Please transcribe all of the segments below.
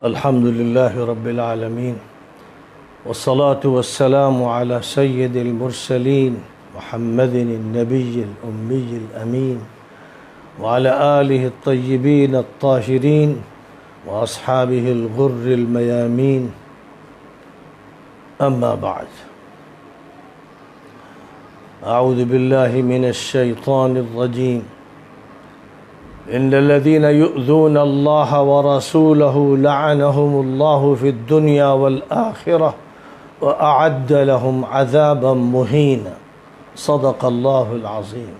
الحمد لله رب العالمين والصلاة والسلام على سيد المرسلين محمد النبي الأمي الأمين وعلى آله الطيبين الطاهرين وأصحابه الغر الميامين أما بعد أعوذ بالله من الشيطان الرجيم إن الذين يؤذون الله ورسوله لعنهم الله في الدنيا والآخرة وأعد لهم عذابا مهينا صدق الله العظيم۔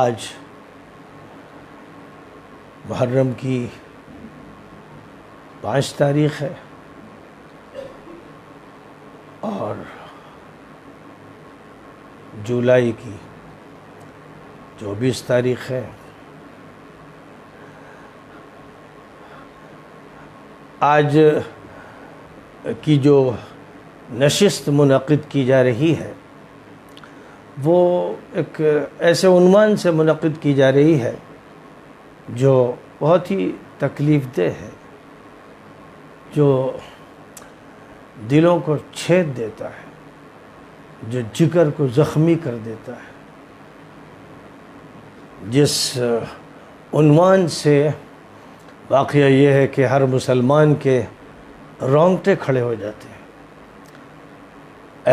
آج محرم کی 5 تاریخ ہے اور جولائی کی 24 تاریخ ہے۔ آج کی جو نشست منعقد کی جا رہی ہے وہ ایک ایسے عنوان سے منعقد کی جا رہی ہے جو بہت ہی تکلیف دہ ہے، جو دلوں کو چھید دیتا ہے، جو جگر کو زخمی کر دیتا ہے، جس عنوان سے واقعہ یہ ہے کہ ہر مسلمان کے رونگٹے کھڑے ہو جاتے ہیں۔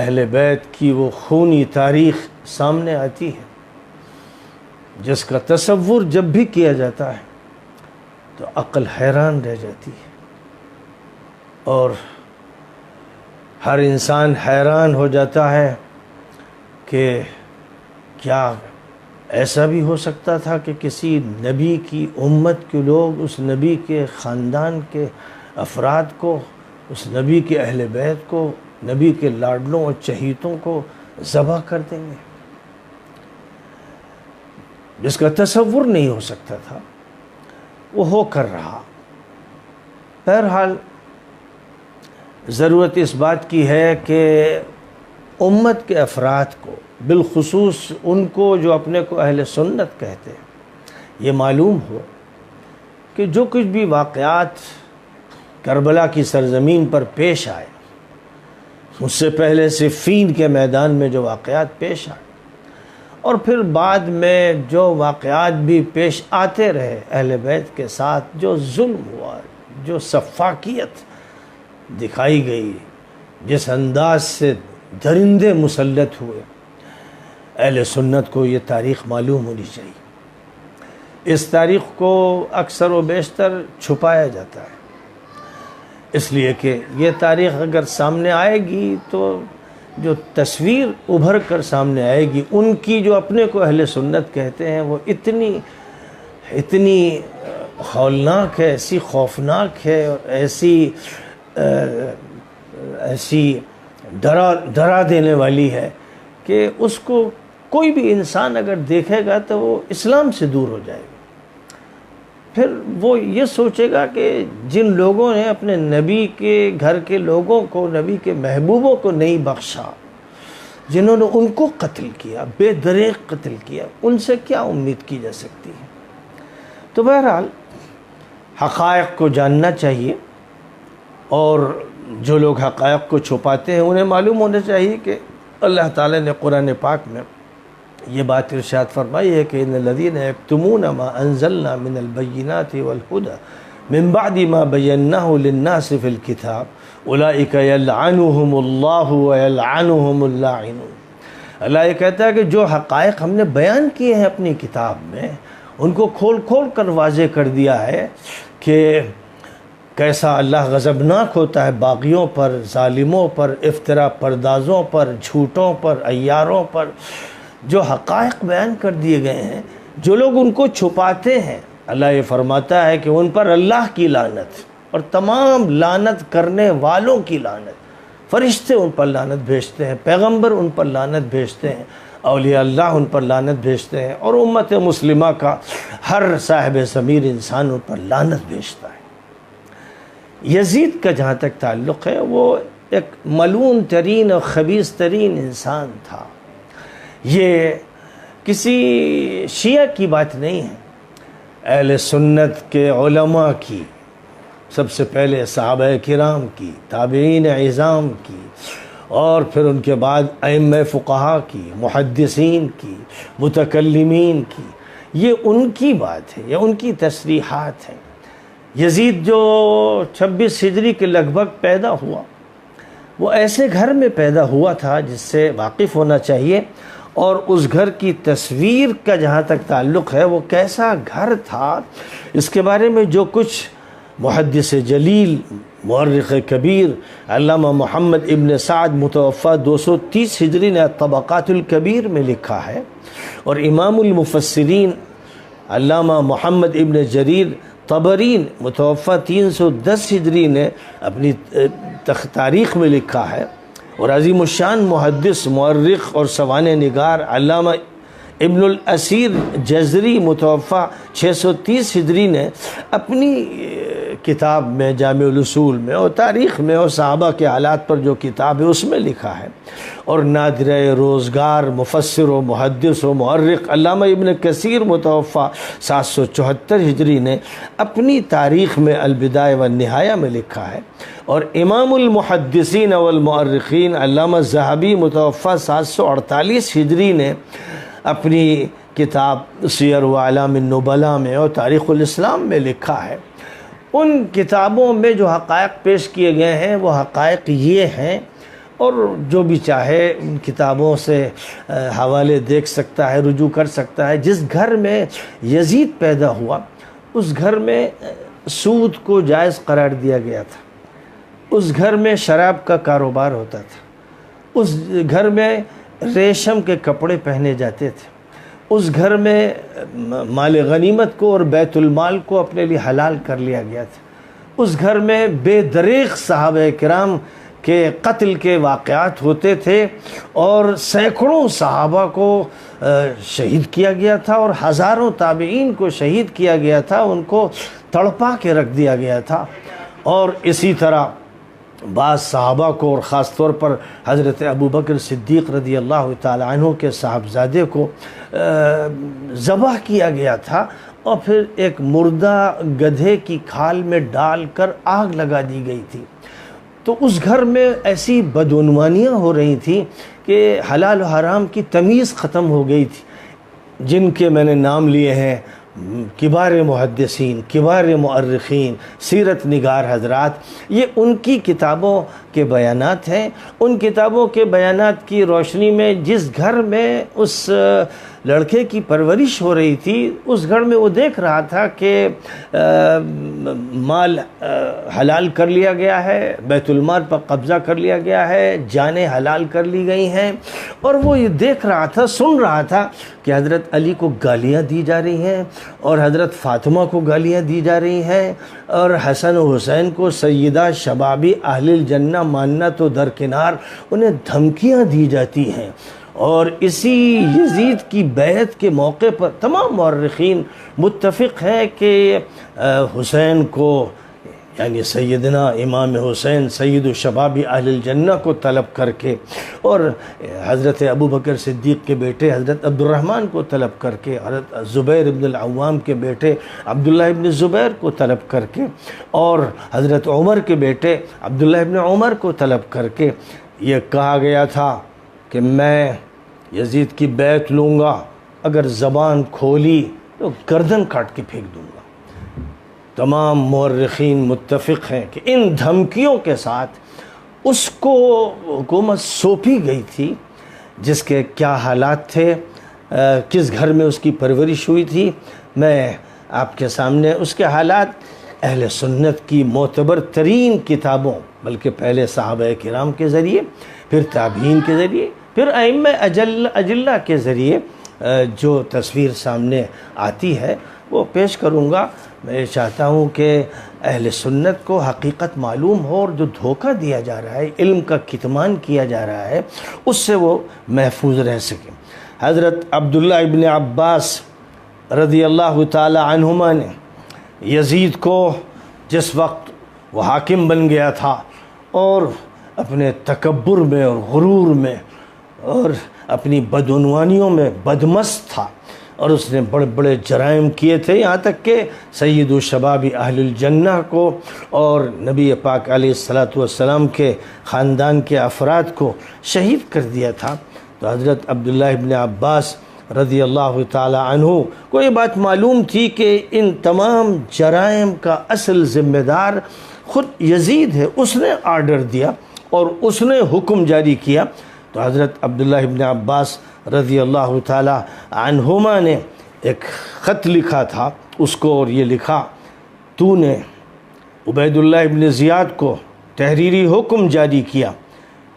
اہل بیت کی وہ خونی تاریخ سامنے آتی ہے جس کا تصور جب بھی کیا جاتا ہے تو عقل حیران رہ جاتی ہے، اور ہر انسان حیران ہو جاتا ہے کہ کیا ایسا بھی ہو سکتا تھا کہ کسی نبی کی امت کے لوگ اس نبی کے خاندان کے افراد کو، اس نبی کے اہل بیت کو، نبی کے لاڈلوں اور چہیتوں کو ذبح کر دیں گے؟ جس کا تصور نہیں ہو سکتا تھا وہ ہو کر رہا۔ بہرحال ضرورت اس بات کی ہے کہ امت کے افراد کو، بالخصوص ان کو جو اپنے کو اہل سنت کہتے ہیں، یہ معلوم ہو کہ جو کچھ بھی واقعات کربلا کی سرزمین پر پیش آئے، اس سے پہلے صفین کے میدان میں جو واقعات پیش آئے، اور پھر بعد میں جو واقعات بھی پیش آتے رہے اہل بیت کے ساتھ، جو ظلم ہوا، جو سفاکیت دکھائی گئی، جس انداز سے درندے مسلط ہوئے، اہل سنت کو یہ تاریخ معلوم ہونی چاہیے۔ اس تاریخ کو اکثر و بیشتر چھپایا جاتا ہے، اس لیے کہ یہ تاریخ اگر سامنے آئے گی تو جو تصویر ابھر کر سامنے آئے گی ان کی جو اپنے کو اہل سنت کہتے ہیں، وہ اتنی ہولناک ہے، ایسی خوفناک ہے، اور ایسی ڈرا دینے والی ہے کہ اس کو کوئی بھی انسان اگر دیکھے گا تو وہ اسلام سے دور ہو جائے گا۔ پھر وہ یہ سوچے گا کہ جن لوگوں نے اپنے نبی کے گھر کے لوگوں کو، نبی کے محبوبوں کو نہیں بخشا، جنہوں نے ان کو قتل کیا، بے دریغ قتل کیا، ان سے کیا امید کی جا سکتی ہے؟ تو بہرحال حقائق کو جاننا چاہیے، اور جو لوگ حقائق کو چھپاتے ہیں انہیں معلوم ہونا چاہیے کہ اللہ تعالیٰ نے قرآن پاک میں یہ بات ارشاد فرمائی ہے کہ ان الذین یکتمون ما انزلنا من البینات والہدی من بعد ما بیناہ للناس فی الکتاب اولئک یلعنہم اللہ ویلعنہم اللاعنون۔ اللہ یہ کہتا ہے کہ جو حقائق ہم نے بیان کیے ہیں اپنی کتاب میں، ان کو کھول کھول کر واضح کر دیا ہے کہ کیسا اللہ غضبناک ہوتا ہے باغیوں پر، ظالموں پر، افترا پردازوں پر، جھوٹوں پر، عیاروں پر۔ جو حقائق بیان کر دیے گئے ہیں، جو لوگ ان کو چھپاتے ہیں، اللہ یہ فرماتا ہے کہ ان پر اللہ کی لعنت اور تمام لعنت کرنے والوں کی لعنت، فرشتے ان پر لعنت بھیجتے ہیں، پیغمبر ان پر لعنت بھیجتے ہیں، اولیاء اللہ ان پر لعنت بھیجتے ہیں، اور امت مسلمہ کا ہر صاحب ضمیر انسان ان پر لعنت بھیجتا ہے۔ یزید کا جہاں تک تعلق ہے، وہ ایک ملعون ترین اور خبیث ترین انسان تھا۔ یہ کسی شیعہ کی بات نہیں ہے، اہل سنت کے علماء کی، سب سے پہلے صحابہ کرام کی، تابعین عظام کی، اور پھر ان کے بعد ائمہ فقہا کی، محدثین کی، متکلمین کی، یہ ان کی بات ہے، یہ ان کی تصریحات ہیں۔ یزید جو 26 ہجری کے لگ بھگ پیدا ہوا، وہ ایسے گھر میں پیدا ہوا تھا جس سے واقف ہونا چاہیے، اور اس گھر کی تصویر کا جہاں تک تعلق ہے وہ کیسا گھر تھا، اس کے بارے میں جو کچھ محدث جلیل، مورخ کبیر علامہ محمد ابن سعد متوفی 230 ہجری نے طبقات الکبیر میں لکھا ہے، اور امام المفسرین علامہ محمد ابن جریر طبری متوفی 310 ہجری نے اپنی تاریخ میں لکھا ہے، اور عظیم الشان محدث، مورخ اور سوانح نگار علامہ ابن الاسیر جزری متوفی 630 ہجری نے اپنی کتاب میں جامع الاصول میں اور تاریخ میں اور صحابہ کے حالات پر جو کتاب ہے اس میں لکھا ہے۔ اور نادر روزگار مفسر و محدث و مورخ علامہ ابن کثیر متوفی 774 ہجری نے اپنی تاریخ میں البدایہ والنہایہ میں لکھا ہے، اور امام المحدثین والمؤرخین علامہ ذہبی متوفی 748 ہجری نے اپنی کتاب سیر و اعلام النبلاء میں اور تاریخ الاسلام میں لکھا ہے۔ ان کتابوں میں جو حقائق پیش کیے گئے ہیں وہ حقائق یہ ہیں، اور جو بھی چاہے ان کتابوں سے حوالے دیکھ سکتا ہے، رجوع کر سکتا ہے۔ جس گھر میں یزید پیدا ہوا اس گھر میں سود کو جائز قرار دیا گیا تھا، اس گھر میں شراب کا کاروبار ہوتا تھا، اس گھر میں ریشم کے کپڑے پہنے جاتے تھے، اس گھر میں مال غنیمت کو اور بیت المال کو اپنے لیے حلال کر لیا گیا تھا، اس گھر میں بے دریغ صحابہ کرام کے قتل کے واقعات ہوتے تھے، اور سینکڑوں صحابہ کو شہید کیا گیا تھا، اور ہزاروں تابعین کو شہید کیا گیا تھا، ان کو تڑپا کے رکھ دیا گیا تھا۔ اور اسی طرح بعض صحابہ کو، اور خاص طور پر حضرت ابوبکر صدیق رضی اللہ تعالی عنہ کے صاحبزادے کو ذبح کیا گیا تھا، اور پھر ایک مردہ گدھے کی کھال میں ڈال کر آگ لگا دی گئی تھی۔ تو اس گھر میں ایسی بدعنوانیاں ہو رہی تھیں کہ حلال و حرام کی تمیز ختم ہو گئی تھی، جن کے میں نے نام لیے ہیں کبار محدثین، کبار مؤرخین، سیرت نگار حضرات۔ یہ ان کی کتابوں کے بیانات ہیں۔ ان کتابوں کے بیانات کی روشنی میں جس گھر میں اس لڑکے کی پرورش ہو رہی تھی، اس گھر میں وہ دیکھ رہا تھا کہ مال حلال کر لیا گیا ہے، بیت المال پر قبضہ کر لیا گیا ہے، جانیں حلال کر لی گئی ہیں، اور وہ یہ دیکھ رہا تھا، سن رہا تھا کہ حضرت علی کو گالیاں دی جا رہی ہیں، اور حضرت فاطمہ کو گالیاں دی جا رہی ہیں، اور حسن و حسین کو سیدہ شبابی اہل الجنہ ماننا تو درکنار، انہیں دھمکیاں دی جاتی ہیں۔ اور اسی یزید کی بیعت کے موقع پر تمام مورخین متفق ہیں کہ حسین کو، یعنی سیدنا امام حسین سید الشباب اہل الجنہ کو طلب کر کے، اور حضرت ابوبکر صدیق کے بیٹے حضرت عبد الرحمن کو طلب کر کے، حضرت زبیر ابن العوام کے بیٹے عبداللہ ابن زبیر کو طلب کر کے، اور حضرت عمر کے بیٹے عبداللہ ابن عمر کو طلب کر کے یہ کہا گیا تھا کہ میں یزید کی بیعت لوں گا، اگر زبان کھولی تو گردن کاٹ کے پھینک دوں گا۔ تمام مورخین متفق ہیں کہ ان دھمکیوں کے ساتھ اس کو حکومت سونپی گئی تھی، جس کے کیا حالات تھے، کس گھر میں اس کی پرورش ہوئی تھی، میں آپ کے سامنے اس کے حالات اہل سنت کی معتبر ترین کتابوں، بلکہ پہلے صحابہ کرام کے ذریعے، پھر تابعین کے ذریعے، پھر ائمہ اجلہ کے ذریعے جو تصویر سامنے آتی ہے وہ پیش کروں گا۔ میں چاہتا ہوں کہ اہل سنت کو حقیقت معلوم ہو، اور جو دھوکہ دیا جا رہا ہے، علم کا کتمان کیا جا رہا ہے، اس سے وہ محفوظ رہ سکیں۔ حضرت عبداللہ ابن عباس رضی اللہ تعالی عنہما نے یزید کو جس وقت وہ حاکم بن گیا تھا، اور اپنے تکبر میں اور غرور میں اور اپنی بدعنوانیوں میں بدمست تھا اور اس نے بڑے بڑے جرائم کیے تھے، یہاں تک کہ سید الشباب اہل الجنہ کو اور نبی پاک علیہ السلام کے خاندان کے افراد کو شہید کر دیا تھا۔ تو حضرت عبداللہ ابن عباس رضی اللہ تعالی عنہ کو یہ بات معلوم تھی کہ ان تمام جرائم کا اصل ذمہ دار خود یزید ہے، اس نے آرڈر دیا اور اس نے حکم جاری کیا۔ تو حضرت عبداللہ ابن عباس رضی اللہ تعالی عنہما نے ایک خط لکھا تھا اس کو، اور یہ لکھا، تو نے عبید اللہ ابن زیاد کو تحریری حکم جاری کیا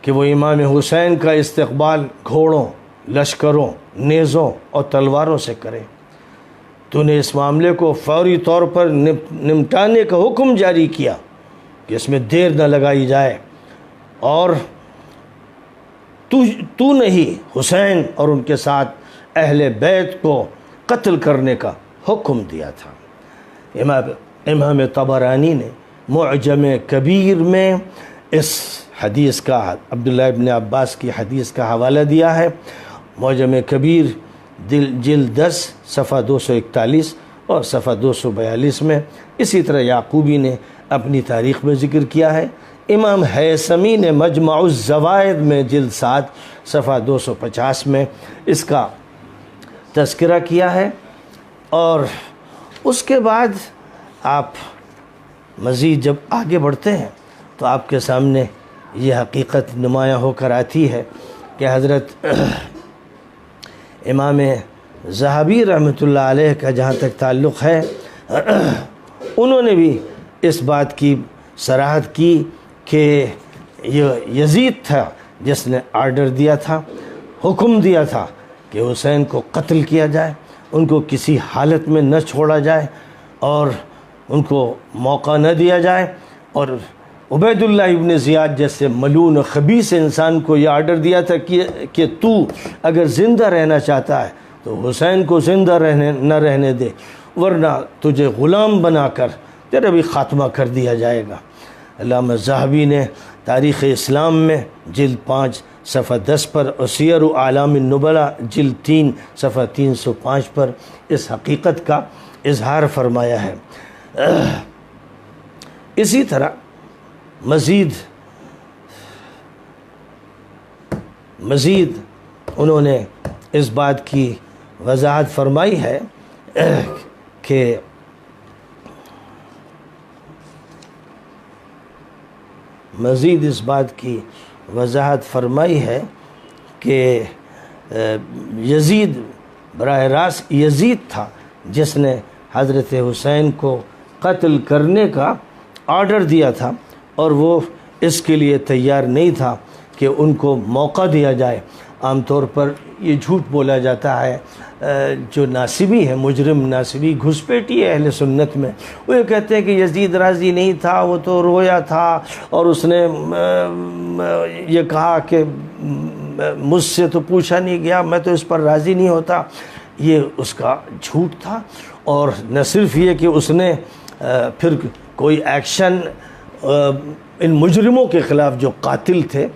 کہ وہ امام حسین کا استقبال گھوڑوں، لشکروں، نیزوں اور تلواروں سے کرے۔ تو نے اس معاملے کو فوری طور پر نمٹانے کا حکم جاری کیا کہ اس میں دیر نہ لگائی جائے، اور تو نے ہی حسین اور ان کے ساتھ اہل بیت کو قتل کرنے کا حکم دیا تھا۔ امام طبرانی نے معجم کبیر میں اس حدیث کا، عبداللہ ابن عباس کی حدیث کا حوالہ دیا ہے۔ معجم کبیر جلد 10 صفحہ 241 اور صفحہ 242 میں، اسی طرح یعقوبی نے اپنی تاریخ میں ذکر کیا ہے۔ امام حیثمی نے مجمع الزوائد میں جلد 7 صفحہ 250 میں اس کا تذکرہ کیا ہے۔ اور اس کے بعد آپ مزید جب آگے بڑھتے ہیں تو آپ کے سامنے یہ حقیقت نمایاں ہو کر آتی ہے کہ حضرت امام ذہبی رحمۃ اللہ علیہ کا جہاں تک تعلق ہے، انہوں نے بھی اس بات کی صراحت کی کہ یہ یزید تھا جس نے آرڈر دیا تھا، حکم دیا تھا کہ حسین کو قتل کیا جائے، ان کو کسی حالت میں نہ چھوڑا جائے اور ان کو موقع نہ دیا جائے۔ اور عبید اللہ ابن زیاد جیسے ملعون و خبیث انسان کو یہ آرڈر دیا تھا کہ تو اگر زندہ رہنا چاہتا ہے تو حسین کو زندہ نہ رہنے دے، ورنہ تجھے غلام بنا کر تیرا بھی خاتمہ کر دیا جائے گا۔ علامہ ذہبی نے تاریخ اسلام میں جلد 5 صفحہ 10 پر اور سیر اعلام النبلاء جلد 3 صفحہ 305 پر اس حقیقت کا اظہار فرمایا ہے۔ اسی طرح مزید انہوں نے اس بات کی وضاحت فرمائی ہے کہ یزید براہ راست یزید تھا جس نے حضرت حسین کو قتل کرنے کا آرڈر دیا تھا، اور وہ اس کے لیے تیار نہیں تھا کہ ان کو موقع دیا جائے۔ عام طور پر یہ جھوٹ بولا جاتا ہے، جو ناصبی ہے، مجرم ناصبی گھسپیٹی ہے اہل سنت میں، وہ یہ کہتے ہیں کہ یزید راضی نہیں تھا، وہ تو رویا تھا اور اس نے یہ کہا کہ مجھ سے تو پوچھا نہیں گیا، میں تو اس پر راضی نہیں ہوتا۔ یہ اس کا جھوٹ تھا، اور نہ صرف یہ کہ اس نے پھر کوئی ایکشن ان مجرموں کے خلاف جو قاتل تھے،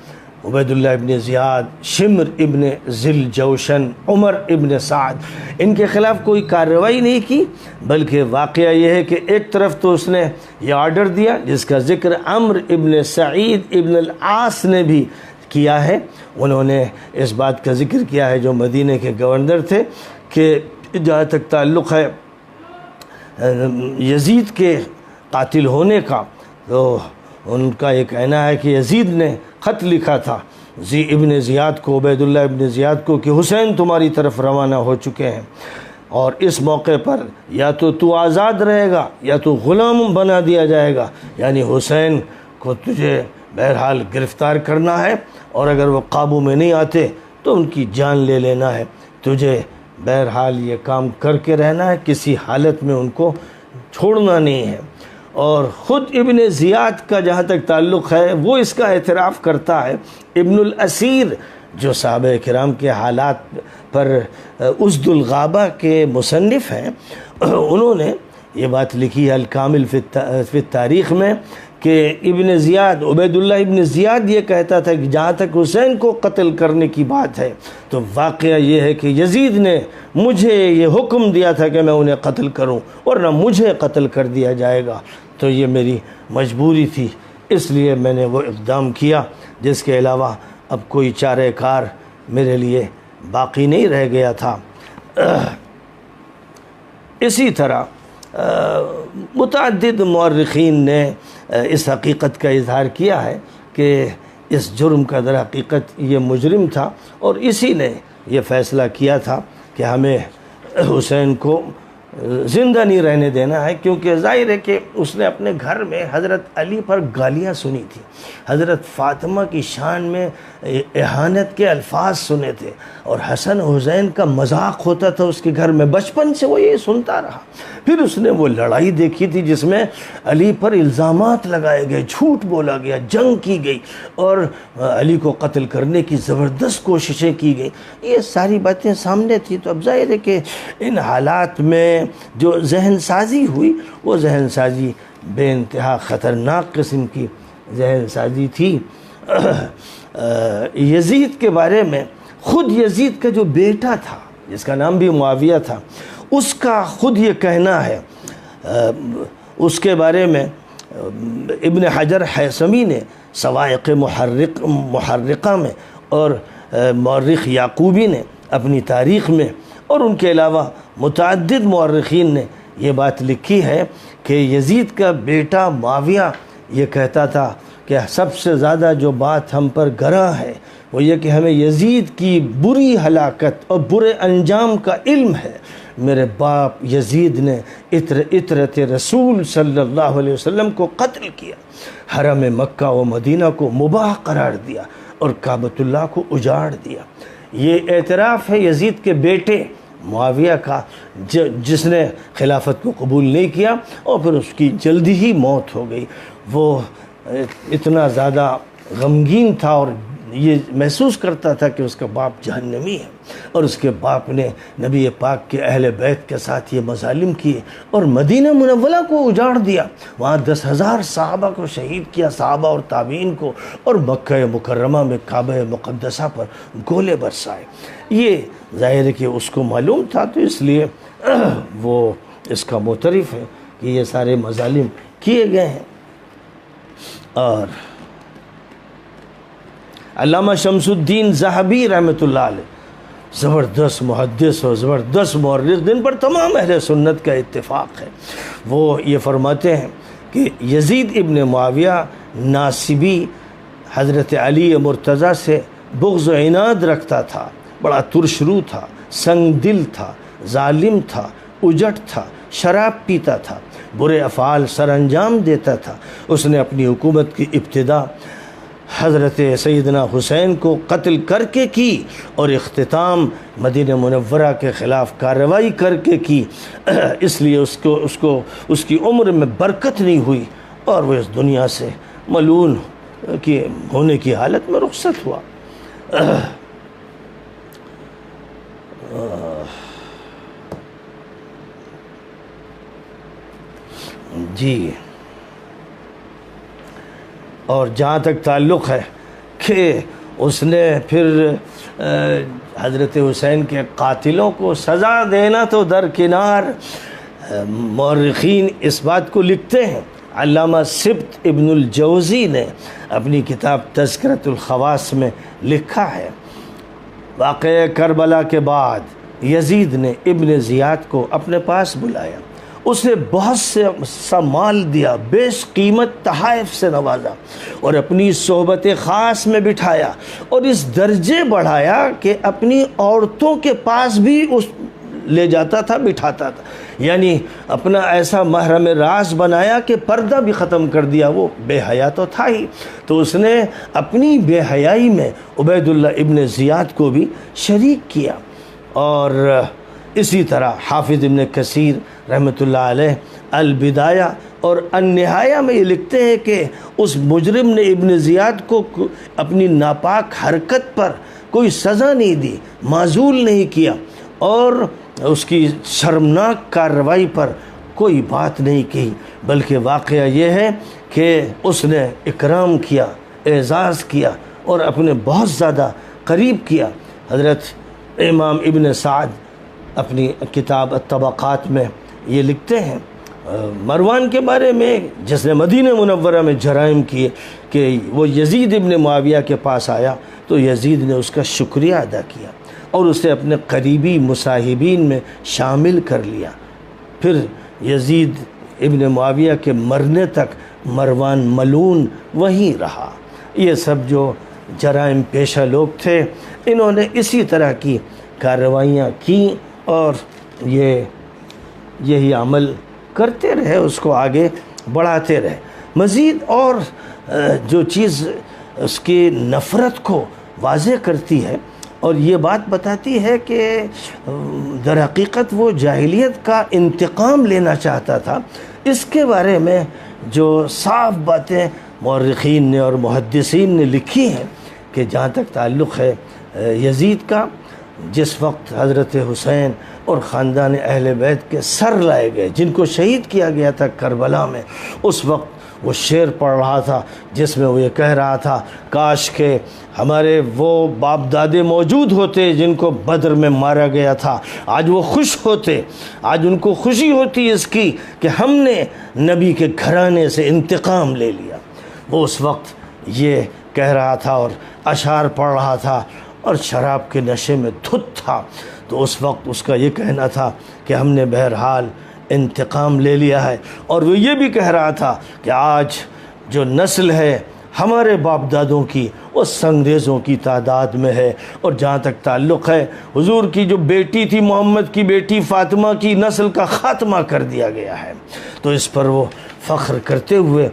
عبید اللہ ابن زیاد، شمر ابن ذل جوشن، عمر ابن سعد، ان کے خلاف کوئی کارروائی نہیں کی، بلکہ واقعہ یہ ہے کہ ایک طرف تو اس نے یہ آرڈر دیا جس کا ذکر عمرو ابن سعید ابن العاص نے بھی کیا ہے۔ انہوں نے اس بات کا ذکر کیا ہے، جو مدینہ کے گورنر تھے، کہ جہاں تک تعلق ہے یزید کے قاتل ہونے کا، تو ان کا یہ کہنا ہے کہ یزید نے خط لکھا تھا ابن زیاد کو، عبید اللہ ابن زیاد کو، کہ حسین تمہاری طرف روانہ ہو چکے ہیں، اور اس موقع پر یا تو آزاد رہے گا یا تو غلام بنا دیا جائے گا، یعنی حسین کو تجھے بہرحال گرفتار کرنا ہے، اور اگر وہ قابو میں نہیں آتے تو ان کی جان لے لینا ہے، تجھے بہرحال یہ کام کر کے رہنا ہے، کسی حالت میں ان کو چھوڑنا نہیں ہے۔ اور خود ابن زیاد کا جہاں تک تعلق ہے، وہ اس کا اعتراف کرتا ہے۔ ابن الاسیر جو صحابہ کرام کے حالات پر اسد الغابہ کے مصنف ہیں، انہوں نے یہ بات لکھی ہے الکامل فی التاریخ میں کہ ابن زیاد عبیداللہ ابن زیاد یہ کہتا تھا کہ جہاں تک حسین کو قتل کرنے کی بات ہے تو واقعہ یہ ہے کہ یزید نے مجھے یہ حکم دیا تھا کہ میں انہیں قتل کروں، ورنہ مجھے قتل کر دیا جائے گا، تو یہ میری مجبوری تھی، اس لیے میں نے وہ اقدام کیا جس کے علاوہ اب کوئی چارہ کار میرے لیے باقی نہیں رہ گیا تھا۔ اسی طرح متعدد مورخین نے اس حقیقت کا اظہار کیا ہے کہ اس جرم کا در حقیقت یہ مجرم تھا، اور اسی نے یہ فیصلہ کیا تھا کہ ہمیں حسین کو زندہ نہیں رہنے دینا ہے، کیونکہ ظاہر ہے کہ اس نے اپنے گھر میں حضرت علی پر گالیاں سنی تھی، حضرت فاطمہ کی شان میں اہانت کے الفاظ سنے تھے، اور حسن حسین کا مذاق ہوتا تھا اس کے گھر میں، بچپن سے وہ یہ سنتا رہا۔ پھر اس نے وہ لڑائی دیکھی تھی جس میں علی پر الزامات لگائے گئے، جھوٹ بولا گیا، جنگ کی گئی، اور علی کو قتل کرنے کی زبردست کوششیں کی گئی، یہ ساری باتیں سامنے تھی۔ تو اب ظاہر ہے کہ ان حالات میں جو ذہن سازی ہوئی وہ ذہن سازی بے انتہا خطرناک قسم کی ذہن سازی تھی۔ یزید کے بارے میں خود یزید کا جو بیٹا تھا جس کا نام بھی معاویہ تھا، اس کا خود یہ کہنا ہے، اس کے بارے میں ابن حجر حیثمی نے صواعق محرقہ میں، اور مورخ یعقوبی نے اپنی تاریخ میں، اور ان کے علاوہ متعدد مورخین نے یہ بات لکھی ہے کہ یزید کا بیٹا معاویہ یہ کہتا تھا کہ سب سے زیادہ جو بات ہم پر گراں ہے وہ یہ کہ ہمیں یزید کی بری ہلاکت اور برے انجام کا علم ہے۔ میرے باپ یزید نے عطرت رسول صلی اللہ علیہ وسلم کو قتل کیا، حرم مکہ و مدینہ کو مباح قرار دیا، اور کعبۃ اللہ کو اجاڑ دیا۔ یہ اعتراف ہے یزید کے بیٹے معاویہ کا، جس نے خلافت کو قبول نہیں کیا، اور پھر اس کی جلدی ہی موت ہو گئی۔ وہ اتنا زیادہ غمگین تھا اور یہ محسوس کرتا تھا کہ اس کا باپ جہنمی ہے، اور اس کے باپ نے نبی پاک کے اہل بیت کے ساتھ یہ مظالم کیے، اور مدینہ منورہ کو اجاڑ دیا، وہاں 10,000 صحابہ کو شہید کیا، صحابہ اور تابعین کو، اور مکہ مکرمہ میں کعبہ مقدسہ پر گولے برسائے۔ یہ ظاہر ہے کہ اس کو معلوم تھا، تو اس لیے وہ اس کا معترف ہے کہ یہ سارے مظالم کیے گئے ہیں۔ اور علامہ شمس الدین ذہبی رحمۃ اللہ علیہ زبردست محدث اور زبردست مورخ، جن پر تمام اہل سنت کا اتفاق ہے، وہ یہ فرماتے ہیں کہ یزید ابن معاویہ ناصبی حضرت علی مرتضیٰ سے بغض و عناد رکھتا تھا، بڑا ترشرو تھا، سنگ دل تھا، ظالم تھا، اجٹ تھا، شراب پیتا تھا، برے افعال سر انجام دیتا تھا۔ اس نے اپنی حکومت کی ابتدا حضرت سیدنا حسین کو قتل کر کے کی، اور اختتام مدینہ منورہ کے خلاف کارروائی کر کے کی، اس لیے اس کی عمر میں برکت نہیں ہوئی، اور وہ اس دنیا سے ملعون ہونے کی حالت میں رخصت ہوا۔ جی، اور جہاں تک تعلق ہے کہ اس نے پھر حضرت حسین کے قاتلوں کو سزا دینا تو درکنار، مورخین اس بات کو لکھتے ہیں۔ علامہ سبت ابن الجوزی نے اپنی کتاب تذکرۃ الخواص میں لکھا ہے، واقعہ کربلا کے بعد یزید نے ابن زیاد کو اپنے پاس بلایا، اسے بہت سا مال دیا، بیش قیمت تحائف سے نوازا، اور اپنی صحبت خاص میں بٹھایا، اور اس درجے بڑھایا کہ اپنی عورتوں کے پاس بھی لے جاتا تھا، بٹھاتا تھا، یعنی اپنا ایسا محرم راز بنایا کہ پردہ بھی ختم کر دیا۔ وہ بے حیا تو تھا ہی، تو اس نے اپنی بے حیائی میں عبیداللہ ابن زیاد کو بھی شریک کیا۔ اور اسی طرح حافظ ابن کثیر رحمۃ اللہ علیہ البدایہ اور النہایہ میں یہ لکھتے ہیں کہ اس مجرم نے ابن زیاد کو اپنی ناپاک حرکت پر کوئی سزا نہیں دی، معزول نہیں کیا، اور اس کی شرمناک کارروائی پر کوئی بات نہیں کہی، بلکہ واقعہ یہ ہے کہ اس نے اکرام کیا، اعزاز کیا اور اپنے بہت زیادہ قریب کیا۔ حضرت امام ابن سعد اپنی کتاب الطبقات میں یہ لکھتے ہیں مروان کے بارے میں، جس نے مدینہ منورہ میں جرائم کیے، کہ وہ یزید ابن معاویہ کے پاس آیا تو یزید نے اس کا شکریہ ادا کیا اور اسے اپنے قریبی مصاحبین میں شامل کر لیا۔ پھر یزید ابن معاویہ کے مرنے تک مروان ملعون وہیں رہا۔ یہ سب جو جرائم پیشہ لوگ تھے، انہوں نے اسی طرح کی کارروائیاں کیں اور یہی عمل کرتے رہے، اس کو آگے بڑھاتے رہے۔ مزید اور جو چیز اس کی نفرت کو واضح کرتی ہے اور یہ بات بتاتی ہے کہ در حقیقت وہ جاہلیت کا انتقام لینا چاہتا تھا، اس کے بارے میں جو صاف باتیں مورخین نے اور محدثین نے لکھی ہیں کہ جہاں تک تعلق ہے یزید کا، جس وقت حضرت حسین اور خاندان اہل بیت کے سر لائے گئے، جن کو شہید کیا گیا تھا کربلا میں، اس وقت وہ شعر پڑھ رہا تھا جس میں وہ یہ کہہ رہا تھا، کاش کہ ہمارے وہ باپ دادے موجود ہوتے جن کو بدر میں مارا گیا تھا، آج وہ خوش ہوتے، آج ان کو خوشی ہوتی اس کی کہ ہم نے نبی کے گھرانے سے انتقام لے لیا۔ وہ اس وقت یہ کہہ رہا تھا اور اشعار پڑھ رہا تھا اور شراب کے نشے میں دھت تھا، تو اس وقت اس کا یہ کہنا تھا کہ ہم نے بہرحال انتقام لے لیا ہے، اور وہ یہ بھی کہہ رہا تھا کہ آج جو نسل ہے ہمارے باپ دادوں کی، وہ سنگریزوں کی تعداد میں ہے، اور جہاں تک تعلق ہے حضور کی جو بیٹی تھی، محمد کی بیٹی فاطمہ کی نسل کا خاتمہ کر دیا گیا ہے۔ تو اس پر وہ فخر کرتے ہوئے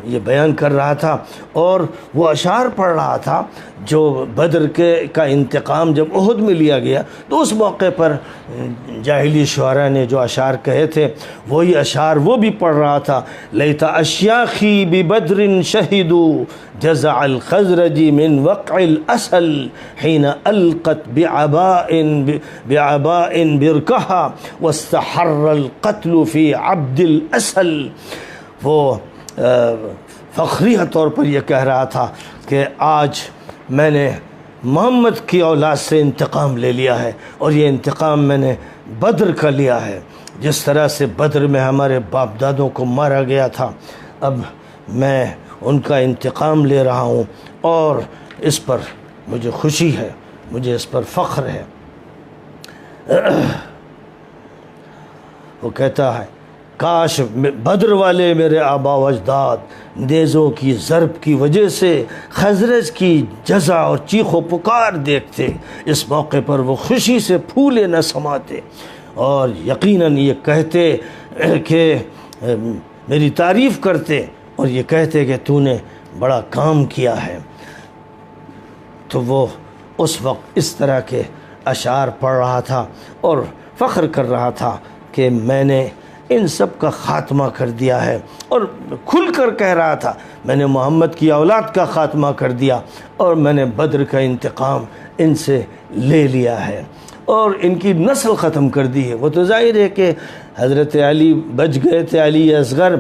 یہ بیان کر رہا تھا، اور وہ اشعار پڑھ رہا تھا جو بدر کا انتقام جب احد میں لیا گیا تو اس موقع پر جاہلی شعراء نے جو اشعار کہے تھے وہی اشعار وہ بھی پڑھ رہا تھا۔ لیت اشیاخی ببدر شہدوا جزع الخزرج من وقع الاسل حين القت بعباء بركها واستحر القتل في عبد الاسل۔ وہ فخریہ طور پر یہ کہہ رہا تھا کہ آج میں نے محمد کی اولاد سے انتقام لے لیا ہے، اور یہ انتقام میں نے بدر کا لیا ہے، جس طرح سے بدر میں ہمارے باپ دادوں کو مارا گیا تھا، اب میں ان کا انتقام لے رہا ہوں، اور اس پر مجھے خوشی ہے، مجھے اس پر فخر ہے۔ وہ کہتا ہے، کاش بدر والے میرے آبا و اجداد نیزوں کی ضرب کی وجہ سے خزرج کی جزا اور چیخ و پکار دیکھتے، اس موقع پر وہ خوشی سے پھولے نہ سماتے اور یقیناً یہ کہتے کہ میری تعریف کرتے اور یہ کہتے کہ تو نے بڑا کام کیا ہے۔ تو وہ اس وقت اس طرح کے اشعار پڑھ رہا تھا اور فخر کر رہا تھا کہ میں نے ان سب کا خاتمہ کر دیا ہے، اور کھل کر کہہ رہا تھا میں نے محمد کی اولاد کا خاتمہ کر دیا اور میں نے بدر کا انتقام ان سے لے لیا ہے اور ان کی نسل ختم کر دی ہے۔ وہ تو ظاہر ہے کہ حضرت علی بچ گئے تھے، علی اصغر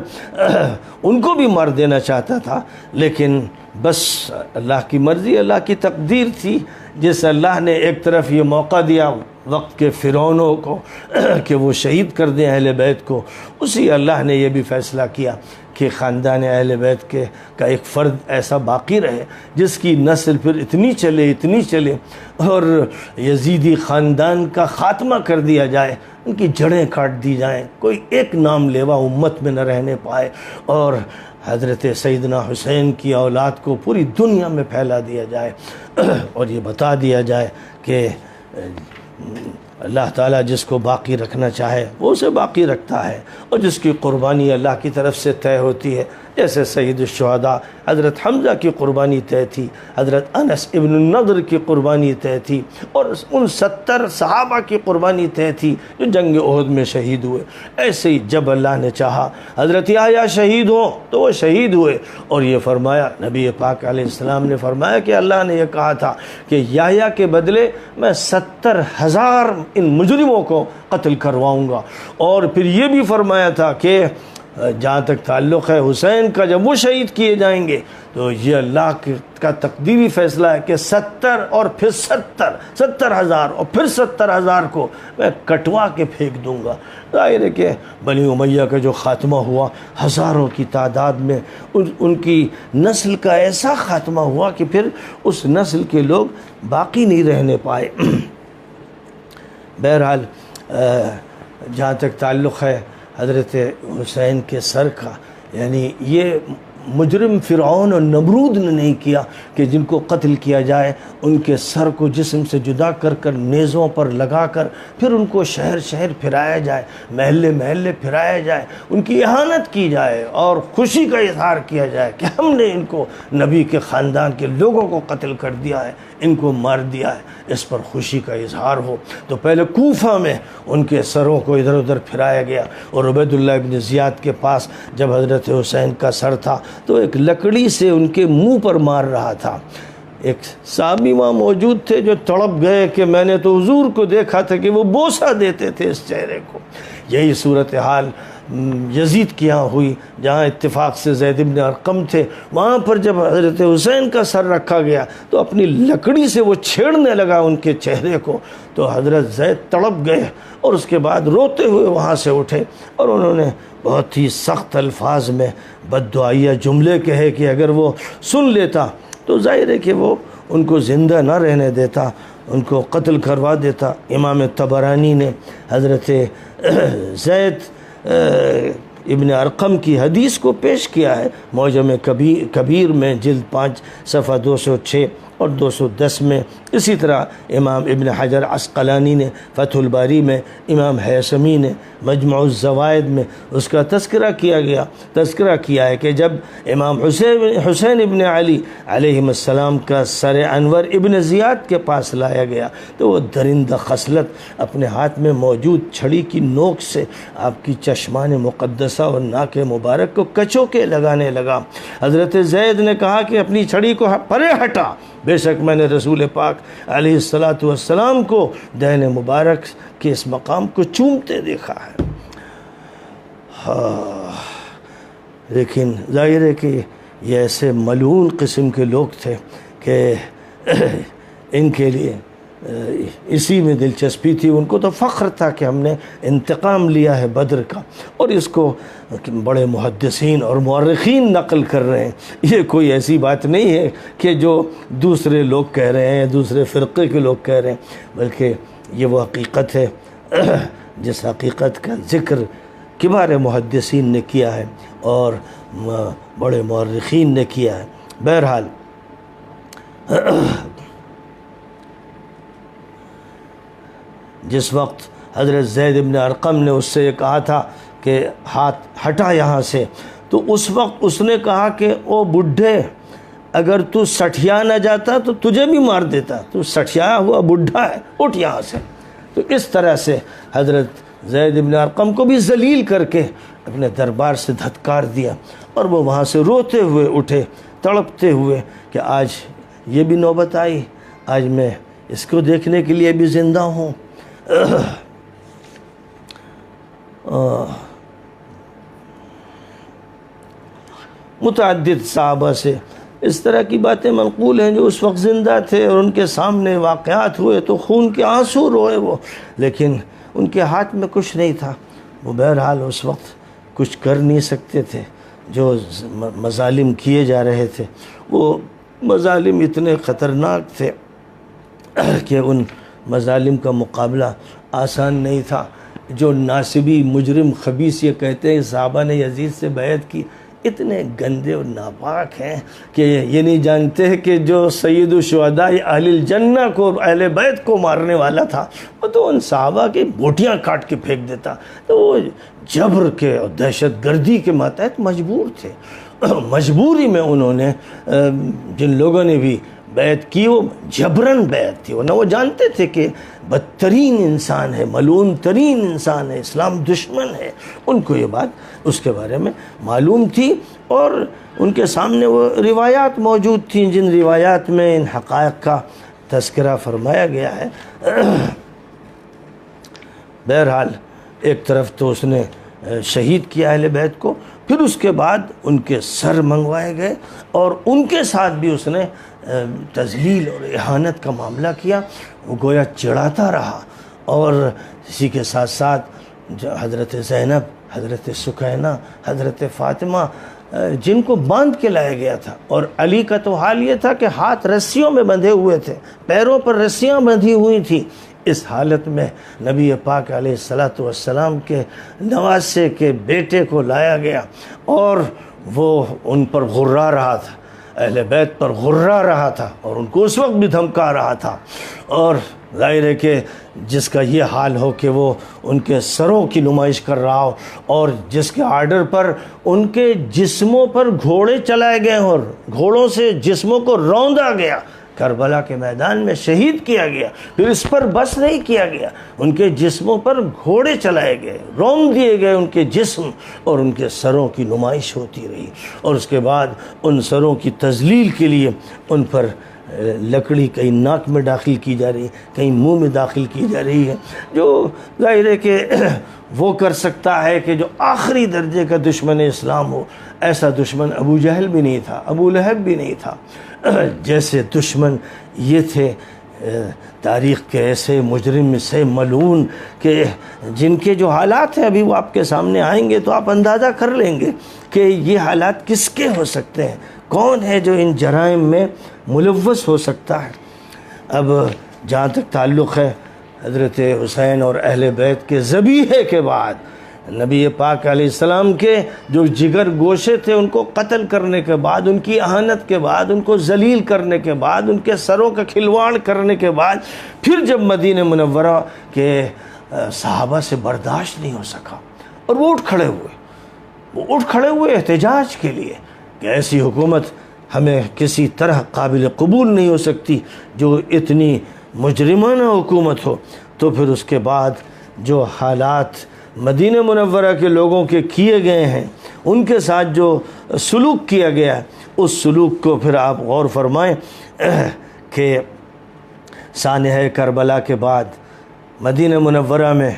ان کو بھی مار دینا چاہتا تھا، لیکن بس اللہ کی مرضی، اللہ کی تقدیر تھی، جس اللہ نے ایک طرف یہ موقع دیا وقت کے فرعونوں کو کہ وہ شہید کر دیں اہل بیت کو، اسی اللہ نے یہ بھی فیصلہ کیا کہ خاندان اہل بیت کا ایک فرد ایسا باقی رہے جس کی نسل پھر اتنی چلے اور یزیدی خاندان کا خاتمہ کر دیا جائے، ان کی جڑیں کاٹ دی جائیں، کوئی ایک نام لیوا امت میں نہ رہنے پائے، اور حضرت سیدنا حسین کی اولاد کو پوری دنیا میں پھیلا دیا جائے، اور یہ بتا دیا جائے کہ اللہ تعالیٰ جس کو باقی رکھنا چاہے وہ اسے باقی رکھتا ہے، اور جس کی قربانی اللہ کی طرف سے طے ہوتی ہے، جیسے سید الشہداء حضرت حمزہ کی قربانی طے تھی، حضرت انس ابن النضر کی قربانی طے تھی، اور ان 70 صحابہ کی قربانی طے تھی جو جنگ احد میں شہید ہوئے۔ ایسے ہی جب اللہ نے چاہا حضرت یحییٰ شہید ہوں تو وہ شہید ہوئے، اور یہ فرمایا، نبی پاک علیہ السلام نے فرمایا کہ اللہ نے یہ کہا تھا کہ یحییٰ کے بدلے میں 70,000 ان مجرموں کو قتل کرواؤں گا، اور پھر یہ بھی فرمایا تھا کہ جہاں تک تعلق ہے حسین کا، جب وہ شہید کیے جائیں گے تو یہ اللہ کا تقدیری فیصلہ ہے کہ 70 اور پھر 70,000 اور پھر 70,000 کو میں کٹوا کے پھینک دوں گا۔ ظاہر ہے کہ بنی امیہ کا جو خاتمہ ہوا، ہزاروں کی تعداد میں ان کی نسل کا ایسا خاتمہ ہوا کہ پھر اس نسل کے لوگ باقی نہیں رہنے پائے۔ بہرحال جہاں تک تعلق ہے حضرت حسین کے سر کا، یعنی یہ مجرم فرعون اور نمرود نے نہیں کیا کہ جن کو قتل کیا جائے ان کے سر کو جسم سے جدا کر کر نیزوں پر لگا کر پھر ان کو شہر شہر پھرایا جائے، محلے محلے پھرایا جائے، ان کی اہانت کی جائے اور خوشی کا اظہار کیا جائے کہ ہم نے ان کو نبی کے خاندان کے لوگوں کو قتل کر دیا ہے، ان کو مار دیا ہے، اس پر خوشی کا اظہار ہو۔ تو پہلے کوفہ میں ان کے سروں کو ادھر ادھر پھرایا گیا، اور عبید اللہ ابن زیاد کے پاس جب حضرت حسین کا سر تھا تو ایک لکڑی سے ان کے منہ پر مار رہا تھا۔ ایک صحابی وہاں موجود تھے جو تڑپ گئے کہ میں نے تو حضور کو دیکھا تھا کہ وہ بوسہ دیتے تھے اس چہرے کو۔ یہی صورتحال یزید کی یہاں ہوئی، جہاں اتفاق سے زید بن ارقم تھے، وہاں پر جب حضرت حسین کا سر رکھا گیا تو اپنی لکڑی سے وہ چھیڑنے لگا ان کے چہرے کو، تو حضرت زید تڑپ گئے اور اس کے بعد روتے ہوئے وہاں سے اٹھے اور انہوں نے بہت ہی سخت الفاظ میں بددعائیہ جملے کہے کہ اگر وہ سن لیتا تو ظاہر ہے کہ وہ ان کو زندہ نہ رہنے دیتا، ان کو قتل کروا دیتا۔ امام طبرانی نے حضرت زید ابن ارقم کی حدیث کو پیش کیا ہے معجم کبیر میں جلد 5 صفحہ 206 اور 210 میں۔ اسی طرح امام ابن حجر عسقلانی نے فتح الباری میں، امام حیثمی نے مجمع الزوائد میں اس کا تذکرہ کیا ہے کہ جب امام حسین ابن علی علیہ السلام کا سر انور ابن زیاد کے پاس لایا گیا تو وہ درندہ خصلت اپنے ہاتھ میں موجود چھڑی کی نوک سے آپ کی چشمان مقدسہ اور ناک مبارک کو کچوکے لگانے لگا۔ حضرت زید نے کہا کہ اپنی چھڑی کو پرے ہٹا، بے شک میں نے رسول پاک علیہ السلام کو دہن مبارک کے اس مقام کو چومتے دیکھا ہے۔ لیکن ظاہر ہے کہ یہ ایسے ملعون قسم کے لوگ تھے کہ ان کے لیے اسی میں دلچسپی تھی، ان کو تو فخر تھا کہ ہم نے انتقام لیا ہے بدر کا، اور اس کو بڑے محدثین اور مورخین نقل کر رہے ہیں۔ یہ کوئی ایسی بات نہیں ہے کہ جو دوسرے لوگ کہہ رہے ہیں، دوسرے فرقے کے لوگ کہہ رہے ہیں، بلکہ یہ وہ حقیقت ہے جس حقیقت کا ذکر کبار محدثین نے کیا ہے اور بڑے مورخین نے کیا ہے۔ بہرحال جس وقت حضرت زید بن ارقم نے اس سے یہ کہا تھا کہ ہاتھ ہٹا یہاں سے، تو اس وقت اس نے کہا کہ او بڈھے، اگر تو سٹھیا نہ جاتا تو تجھے بھی مار دیتا، تو سٹھیا ہوا بڈھا ہے، اٹھ یہاں سے۔ تو اس طرح سے حضرت زید بن ارقم کو بھی ذلیل کر کے اپنے دربار سے دھتکار دیا، اور وہ وہاں سے روتے ہوئے اٹھے، تڑپتے ہوئے کہ آج یہ بھی نوبت آئی، آج میں اس کو دیکھنے کے لیے بھی زندہ ہوں۔ متعدد صحابہ سے اس طرح کی باتیں منقول ہیں جو اس وقت زندہ تھے اور ان کے سامنے واقعات ہوئے تو خون کے آنسو روئے وہ، لیکن ان کے ہاتھ میں کچھ نہیں تھا، وہ بہرحال اس وقت کچھ کر نہیں سکتے تھے۔ جو مظالم کیے جا رہے تھے وہ مظالم اتنے خطرناک تھے کہ ان مظالم کا مقابلہ آسان نہیں تھا۔ جو ناصبی مجرم خبیث یہ کہتے ہیں صحابہ نے یزید سے بیعت کی، اتنے گندے اور ناپاک ہیں کہ یہ نہیں جانتے کہ جو سید الشہداء اہل الجنہ کو، اہل بیت کو مارنے والا تھا، وہ تو ان صحابہ کی بوٹیاں کاٹ کے پھینک دیتا۔ تو وہ جبر کے اور دہشت گردی کے ماتحت مجبور تھے، مجبوری میں انہوں نے جن لوگوں نے بھی بیعت کی وہ جبرن بیعت تھی، ورنہ وہ جانتے تھے کہ بدترین انسان ہے، ملعون ترین انسان ہے، اسلام دشمن ہے۔ ان کو یہ بات اس کے بارے میں معلوم تھی، اور ان کے سامنے وہ روایات موجود تھیں جن روایات میں ان حقائق کا تذکرہ فرمایا گیا ہے۔ بہرحال ایک طرف تو اس نے شہید کیا اہل بیت کو. پھر اس کے بعد ان کے سر منگوائے گئے اور ان کے ساتھ بھی اس نے تذلیل اور اہانت کا معاملہ کیا. وہ گویا چڑھاتا رہا. اور اسی کے ساتھ ساتھ حضرت زینب، حضرت سکینہ، حضرت فاطمہ جن کو باندھ کے لایا گیا تھا، اور علی کا تو حال یہ تھا کہ ہاتھ رسیوں میں بندھے ہوئے تھے، پیروں پر رسیاں بندھی ہوئی تھیں. اس حالت میں نبی پاک علیہ الصلاۃ والسلام کے نواسے کے بیٹے کو لایا گیا اور وہ ان پر غرا رہا تھا، اہل بیت پر غرا رہا تھا اور ان کو اس وقت بھی دھمکا رہا تھا. اور ظاہر ہے کہ جس کا یہ حال ہو کہ وہ ان کے سروں کی نمائش کر رہا ہو، اور جس کے آرڈر پر ان کے جسموں پر گھوڑے چلائے گئے اور گھوڑوں سے جسموں کو روندا گیا، کربلا کے میدان میں شہید کیا گیا. پھر اس پر بس نہیں کیا گیا، ان کے جسموں پر گھوڑے چلائے گئے، روند دیے گئے ان کے جسم، اور ان کے سروں کی نمائش ہوتی رہی. اور اس کے بعد ان سروں کی تذلیل کے لیے ان پر لکڑی کہیں ناک میں داخل کی جا رہی ہے، کہیں منہ میں داخل کی جا رہی ہے. جو ظاہر ہے کہ وہ کر سکتا ہے کہ جو آخری درجے کا دشمن اسلام ہو. ایسا دشمن ابو جہل بھی نہیں تھا، ابو لہب بھی نہیں تھا. جیسے دشمن یہ تھے تاریخ کے ایسے مجرم سے ملعون کہ جن کے جو حالات ہیں ابھی وہ آپ کے سامنے آئیں گے تو آپ اندازہ کر لیں گے کہ یہ حالات کس کے ہو سکتے ہیں، کون ہے جو ان جرائم میں ملوث ہو سکتا ہے. اب جہاں تک تعلق ہے حضرت حسین اور اہل بیت کے ذبیحے کے بعد، نبی پاک علیہ السلام کے جو جگر گوشے تھے ان کو قتل کرنے کے بعد، ان کی اہانت کے بعد، ان کو ذلیل کرنے کے بعد، ان کے سروں کا کھلواڑ کرنے کے بعد، پھر جب مدینہ منورہ کے صحابہ سے برداشت نہیں ہو سکا اور وہ اٹھ کھڑے ہوئے احتجاج کے لیے کہ ایسی حکومت ہمیں کسی طرح قابل قبول نہیں ہو سکتی جو اتنی مجرمانہ حکومت ہو. تو پھر اس کے بعد جو حالات مدینہ منورہ کے لوگوں کے کیے گئے ہیں، ان کے ساتھ جو سلوک کیا گیا ہے، اس سلوک کو پھر آپ غور فرمائیں کہ سانحہ کربلا کے بعد مدینہ منورہ میں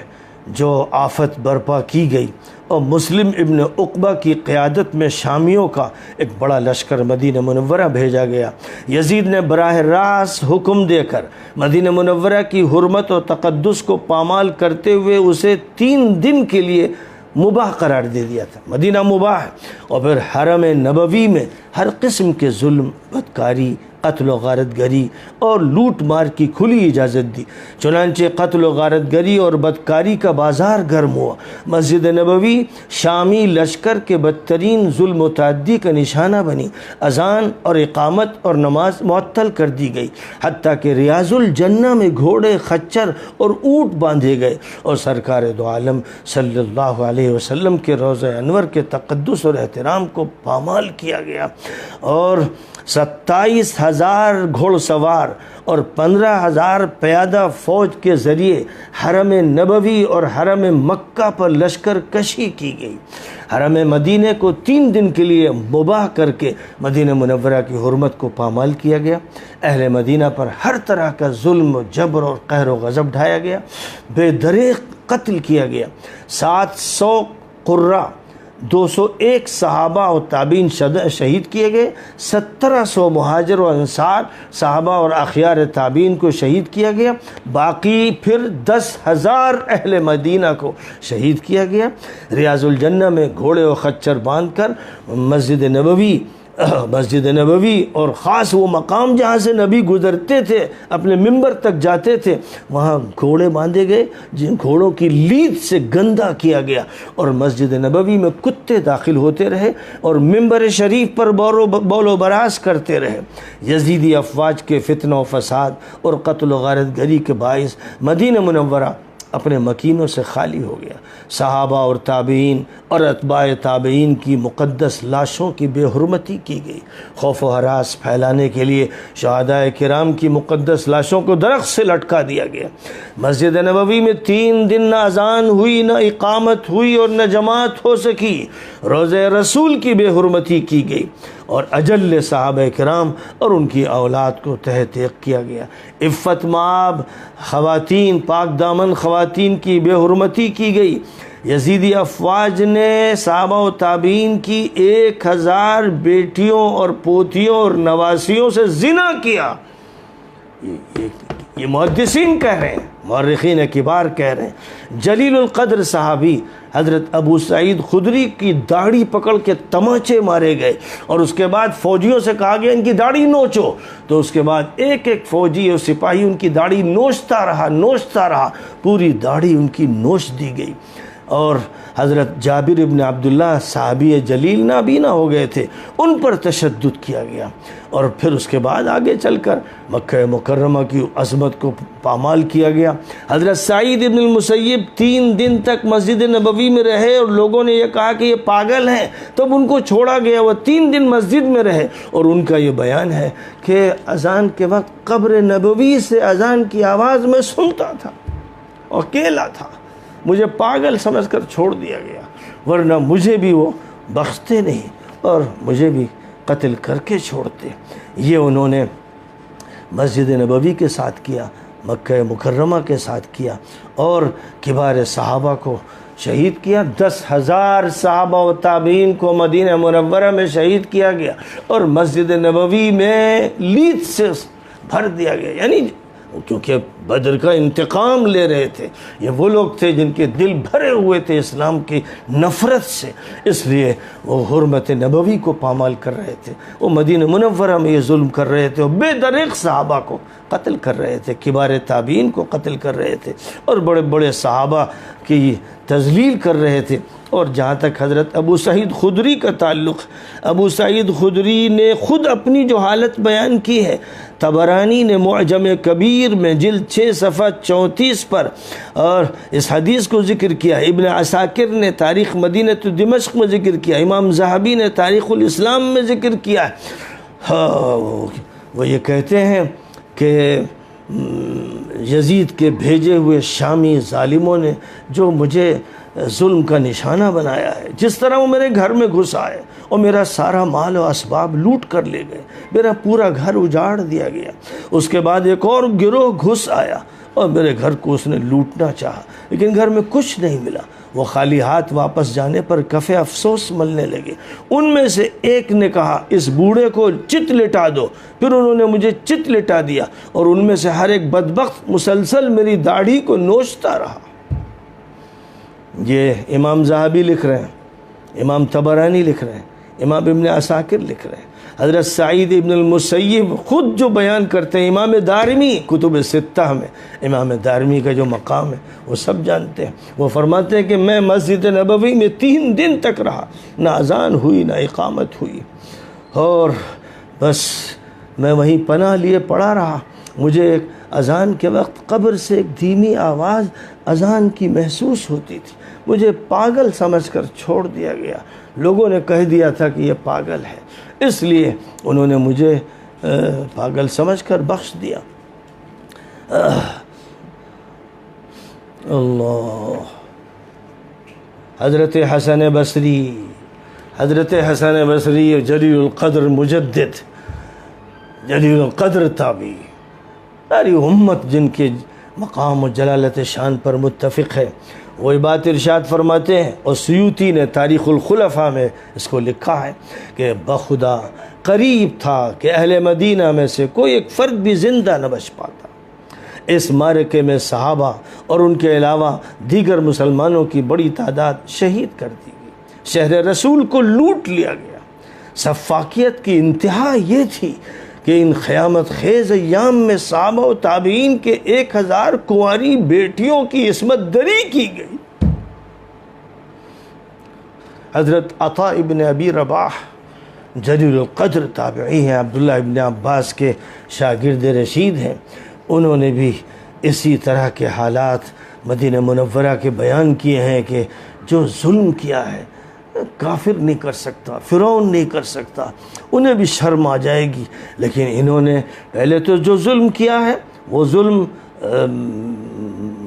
جو آفت برپا کی گئی اور مسلم ابن عقبہ کی قیادت میں شامیوں کا ایک بڑا لشکر مدینہ منورہ بھیجا گیا. یزید نے براہ راست حکم دے کر مدینہ منورہ کی حرمت و تقدس کو پامال کرتے ہوئے اسے 3 دن کے لیے مباح قرار دے دیا تھا. مدینہ مباح ہے. اور پھر حرم نبوی میں ہر قسم کے ظلم، بدکاری، قتل و غارت گری اور لوٹ مار کی کھلی اجازت دی. چنانچہ قتل و غارت گری اور بدکاری کا بازار گرم ہوا. مسجد نبوی شامی لشکر کے بدترین ظلم و تعدی کا نشانہ بنی. اذان اور اقامت اور نماز معطل کر دی گئی، حتیٰ کہ ریاض الجنہ میں گھوڑے، خچر اور اونٹ باندھے گئے اور سرکار دو عالم صلی اللہ علیہ وسلم کے روضہ انور کے تقدس اور احترام کو پامال کیا گیا. اور 27,000 گھوڑ سوار اور 15,000 پیادہ فوج کے ذریعے حرم نبوی اور حرم مکہ پر لشکر کشی کی گئی. حرم مدینہ کو 3 دن کے لیے مباح کر کے مدینہ منورہ کی حرمت کو پامال کیا گیا. اہل مدینہ پر ہر طرح کا ظلم و جبر اور قہر و غضب ڈھایا گیا. بے دریغ قتل کیا گیا. 700 قرہ، 201 صحابہ و تابعین شہید کیے گئے. 1700 مہاجر و انصار، صحابہ اور اخیار تابعین کو شہید کیا گیا. باقی پھر 10,000 اہل مدینہ کو شہید کیا گیا. ریاض الجنہ میں گھوڑے و خچر باندھ کر مسجد نبوی اور خاص وہ مقام جہاں سے نبی گزرتے تھے، اپنے منبر تک جاتے تھے، وہاں گھوڑے باندھے گئے جن گھوڑوں کی لید سے گندا کیا گیا. اور مسجد نبوی میں کتے داخل ہوتے رہے اور منبر شریف پر بول و براز کرتے رہے. یزیدی افواج کے فتنہ و فساد اور قتل و غارت گری کے باعث مدینہ منورہ اپنے مکینوں سے خالی ہو گیا. صحابہ اور تابعین اور اتباع تابعین کی مقدس لاشوں کی بے حرمتی کی گئی. خوف و ہراس پھیلانے کے لیے شہداء کرام کی مقدس لاشوں کو درخت سے لٹکا دیا گیا. مسجد نبوی میں 3 دن نہ اذان ہوئی، نہ اقامت ہوئی اور نہ جماعت ہو سکی. روضہ رسول کی بے حرمتی کی گئی اور اجل صحابہ کرام اور ان کی اولاد کو تحت ایق کیا گیا. عفت مآب خواتین، پاک دامن خواتین کی بے حرمتی کی گئی. یزیدی افواج نے صحابہ و تابعین کی 1000 بیٹیوں اور پوتیوں اور نواسیوں سے زنا کیا. یہ محدثین کہہ رہے ہیں، مورخین کبار کہہ رہے ہیں. جلیل القدر صحابی حضرت ابو سعید خدری کی داڑھی پکڑ کے تماچے مارے گئے، اور اس کے بعد فوجیوں سے کہا گیا ان کی داڑھی نوچو. تو اس کے بعد ایک ایک فوجی اور سپاہی ان کی داڑھی نوچتا رہا، پوری داڑھی ان کی نوچ دی گئی. اور حضرت جابر ابن عبداللہ صحابی جلیل نابینا ہو گئے تھے، ان پر تشدد کیا گیا. اور پھر اس کے بعد آگے چل کر مکہ مکرمہ کی عظمت کو پامال کیا گیا. حضرت سعید ابن المسیب 3 دن تک مسجد نبوی میں رہے، اور لوگوں نے یہ کہا کہ یہ پاگل ہیں، تب ان کو چھوڑا گیا. وہ 3 دن مسجد میں رہے، اور ان کا یہ بیان ہے کہ اذان کے وقت قبر نبوی سے اذان کی آواز میں سنتا تھا، اکیلا تھا. مجھے پاگل سمجھ کر چھوڑ دیا گیا، ورنہ مجھے بھی وہ بخشتے نہیں اور مجھے بھی قتل کر کے چھوڑتے. یہ انہوں نے مسجد نبوی کے ساتھ کیا، مکہ مکرمہ کے ساتھ کیا، اور کبار صحابہ کو شہید کیا. 10,000 صحابہ و تابعین کو مدینہ منورہ میں شہید کیا گیا، اور مسجد نبوی میں لیت سے بھر دیا گیا. یعنی کیونکہ بدر کا انتقام لے رہے تھے، یہ وہ لوگ تھے جن کے دل بھرے ہوئے تھے اسلام کی نفرت سے، اس لیے وہ حرمت نبوی کو پامال کر رہے تھے. وہ مدینہ منورہ میں یہ ظلم کر رہے تھے، اور بے دریغ صحابہ کو قتل کر رہے تھے، کبار تابعین کو قتل کر رہے تھے، اور بڑے بڑے صحابہ کی تذلیل کر رہے تھے. اور جہاں تک حضرت ابو سعید خدری کا تعلق، ابو سعید خدری نے خود اپنی جو حالت بیان کی ہے، طبرانی نے معجم کبیر میں جلد 6 صفحہ 34 پر اور اس حدیث کو ذکر کیا. ابن عساکر نے تاریخ مدینہ دمشق میں ذکر کیا، امام ذہبی نے تاریخ الاسلام میں ذکر کیا. وہ یہ کہتے ہیں کہ یزید کے بھیجے ہوئے شامی ظالموں نے جو مجھے ظلم کا نشانہ بنایا ہے، جس طرح وہ میرے گھر میں گھس آئے اور میرا سارا مال و اسباب لوٹ کر لے گئے، میرا پورا گھر اجاڑ دیا گیا. اس کے بعد ایک اور گروہ گھس آیا اور میرے گھر کو اس نے لوٹنا چاہا، لیکن گھر میں کچھ نہیں ملا. وہ خالی ہاتھ واپس جانے پر کف افسوس ملنے لگے. ان میں سے ایک نے کہا اس بوڑھے کو چت لٹا دو. پھر انہوں نے مجھے چت لٹا دیا، اور ان میں سے ہر ایک بدبخت مسلسل میری داڑھی کو نوچتا رہا. یہ امام ذہبی لکھ رہے ہیں، امام طبرانی لکھ رہے ہیں، امام ابن عساکر لکھ رہے ہیں. حضرت سعید ابن المسیب خود جو بیان کرتے ہیں، امام دارمی کتب 6 میں امام دارمی کا جو مقام ہے وہ سب جانتے ہیں. وہ فرماتے ہیں کہ میں مسجد نبوی میں 3 دن تک رہا، نہ اذان ہوئی نہ اقامت ہوئی، اور بس میں وہیں پناہ لیے پڑا رہا. مجھے ایک اذان کے وقت قبر سے ایک دھیمی آواز اذان کی محسوس ہوتی تھی. مجھے پاگل سمجھ کر چھوڑ دیا گیا. لوگوں نے کہہ دیا تھا کہ یہ پاگل ہے، اس لیے انہوں نے مجھے پاگل سمجھ کر بخش دیا. اللہ. حضرت حسن بصری جلیل القدر مجدد، جلیل القدر تابعی، ساری امت جن کے مقام و جلالت شان پر متفق ہے، وہی بات ارشاد فرماتے ہیں. اور سیوطی نے تاریخ الخلفاء میں اس کو لکھا ہے کہ بخدا قریب تھا کہ اہل مدینہ میں سے کوئی ایک فرد بھی زندہ نہ بچ پاتا. اس معرکے میں صحابہ اور ان کے علاوہ دیگر مسلمانوں کی بڑی تعداد شہید کر دی گئی. شہر رسول کو لوٹ لیا گیا. سفاکیت کی انتہا یہ تھی کہ ان قیامت خیز ایام میں صحابہ و تابعین کے 1000 کنواری بیٹیوں کی عصمت دری کی گئی. حضرت عطا ابن ابی رباح جلیل القدر تابعی ہیں، عبداللہ ابن عباس کے شاگرد رشید ہیں. انہوں نے بھی اسی طرح کے حالات مدینہ منورہ کے بیان کیے ہیں کہ جو ظلم کیا ہے کافر نہیں کر سکتا، فرعون نہیں کر سکتا، انہیں بھی شرم آ جائے گی. لیکن انہوں نے پہلے تو جو ظلم کیا ہے وہ ظلم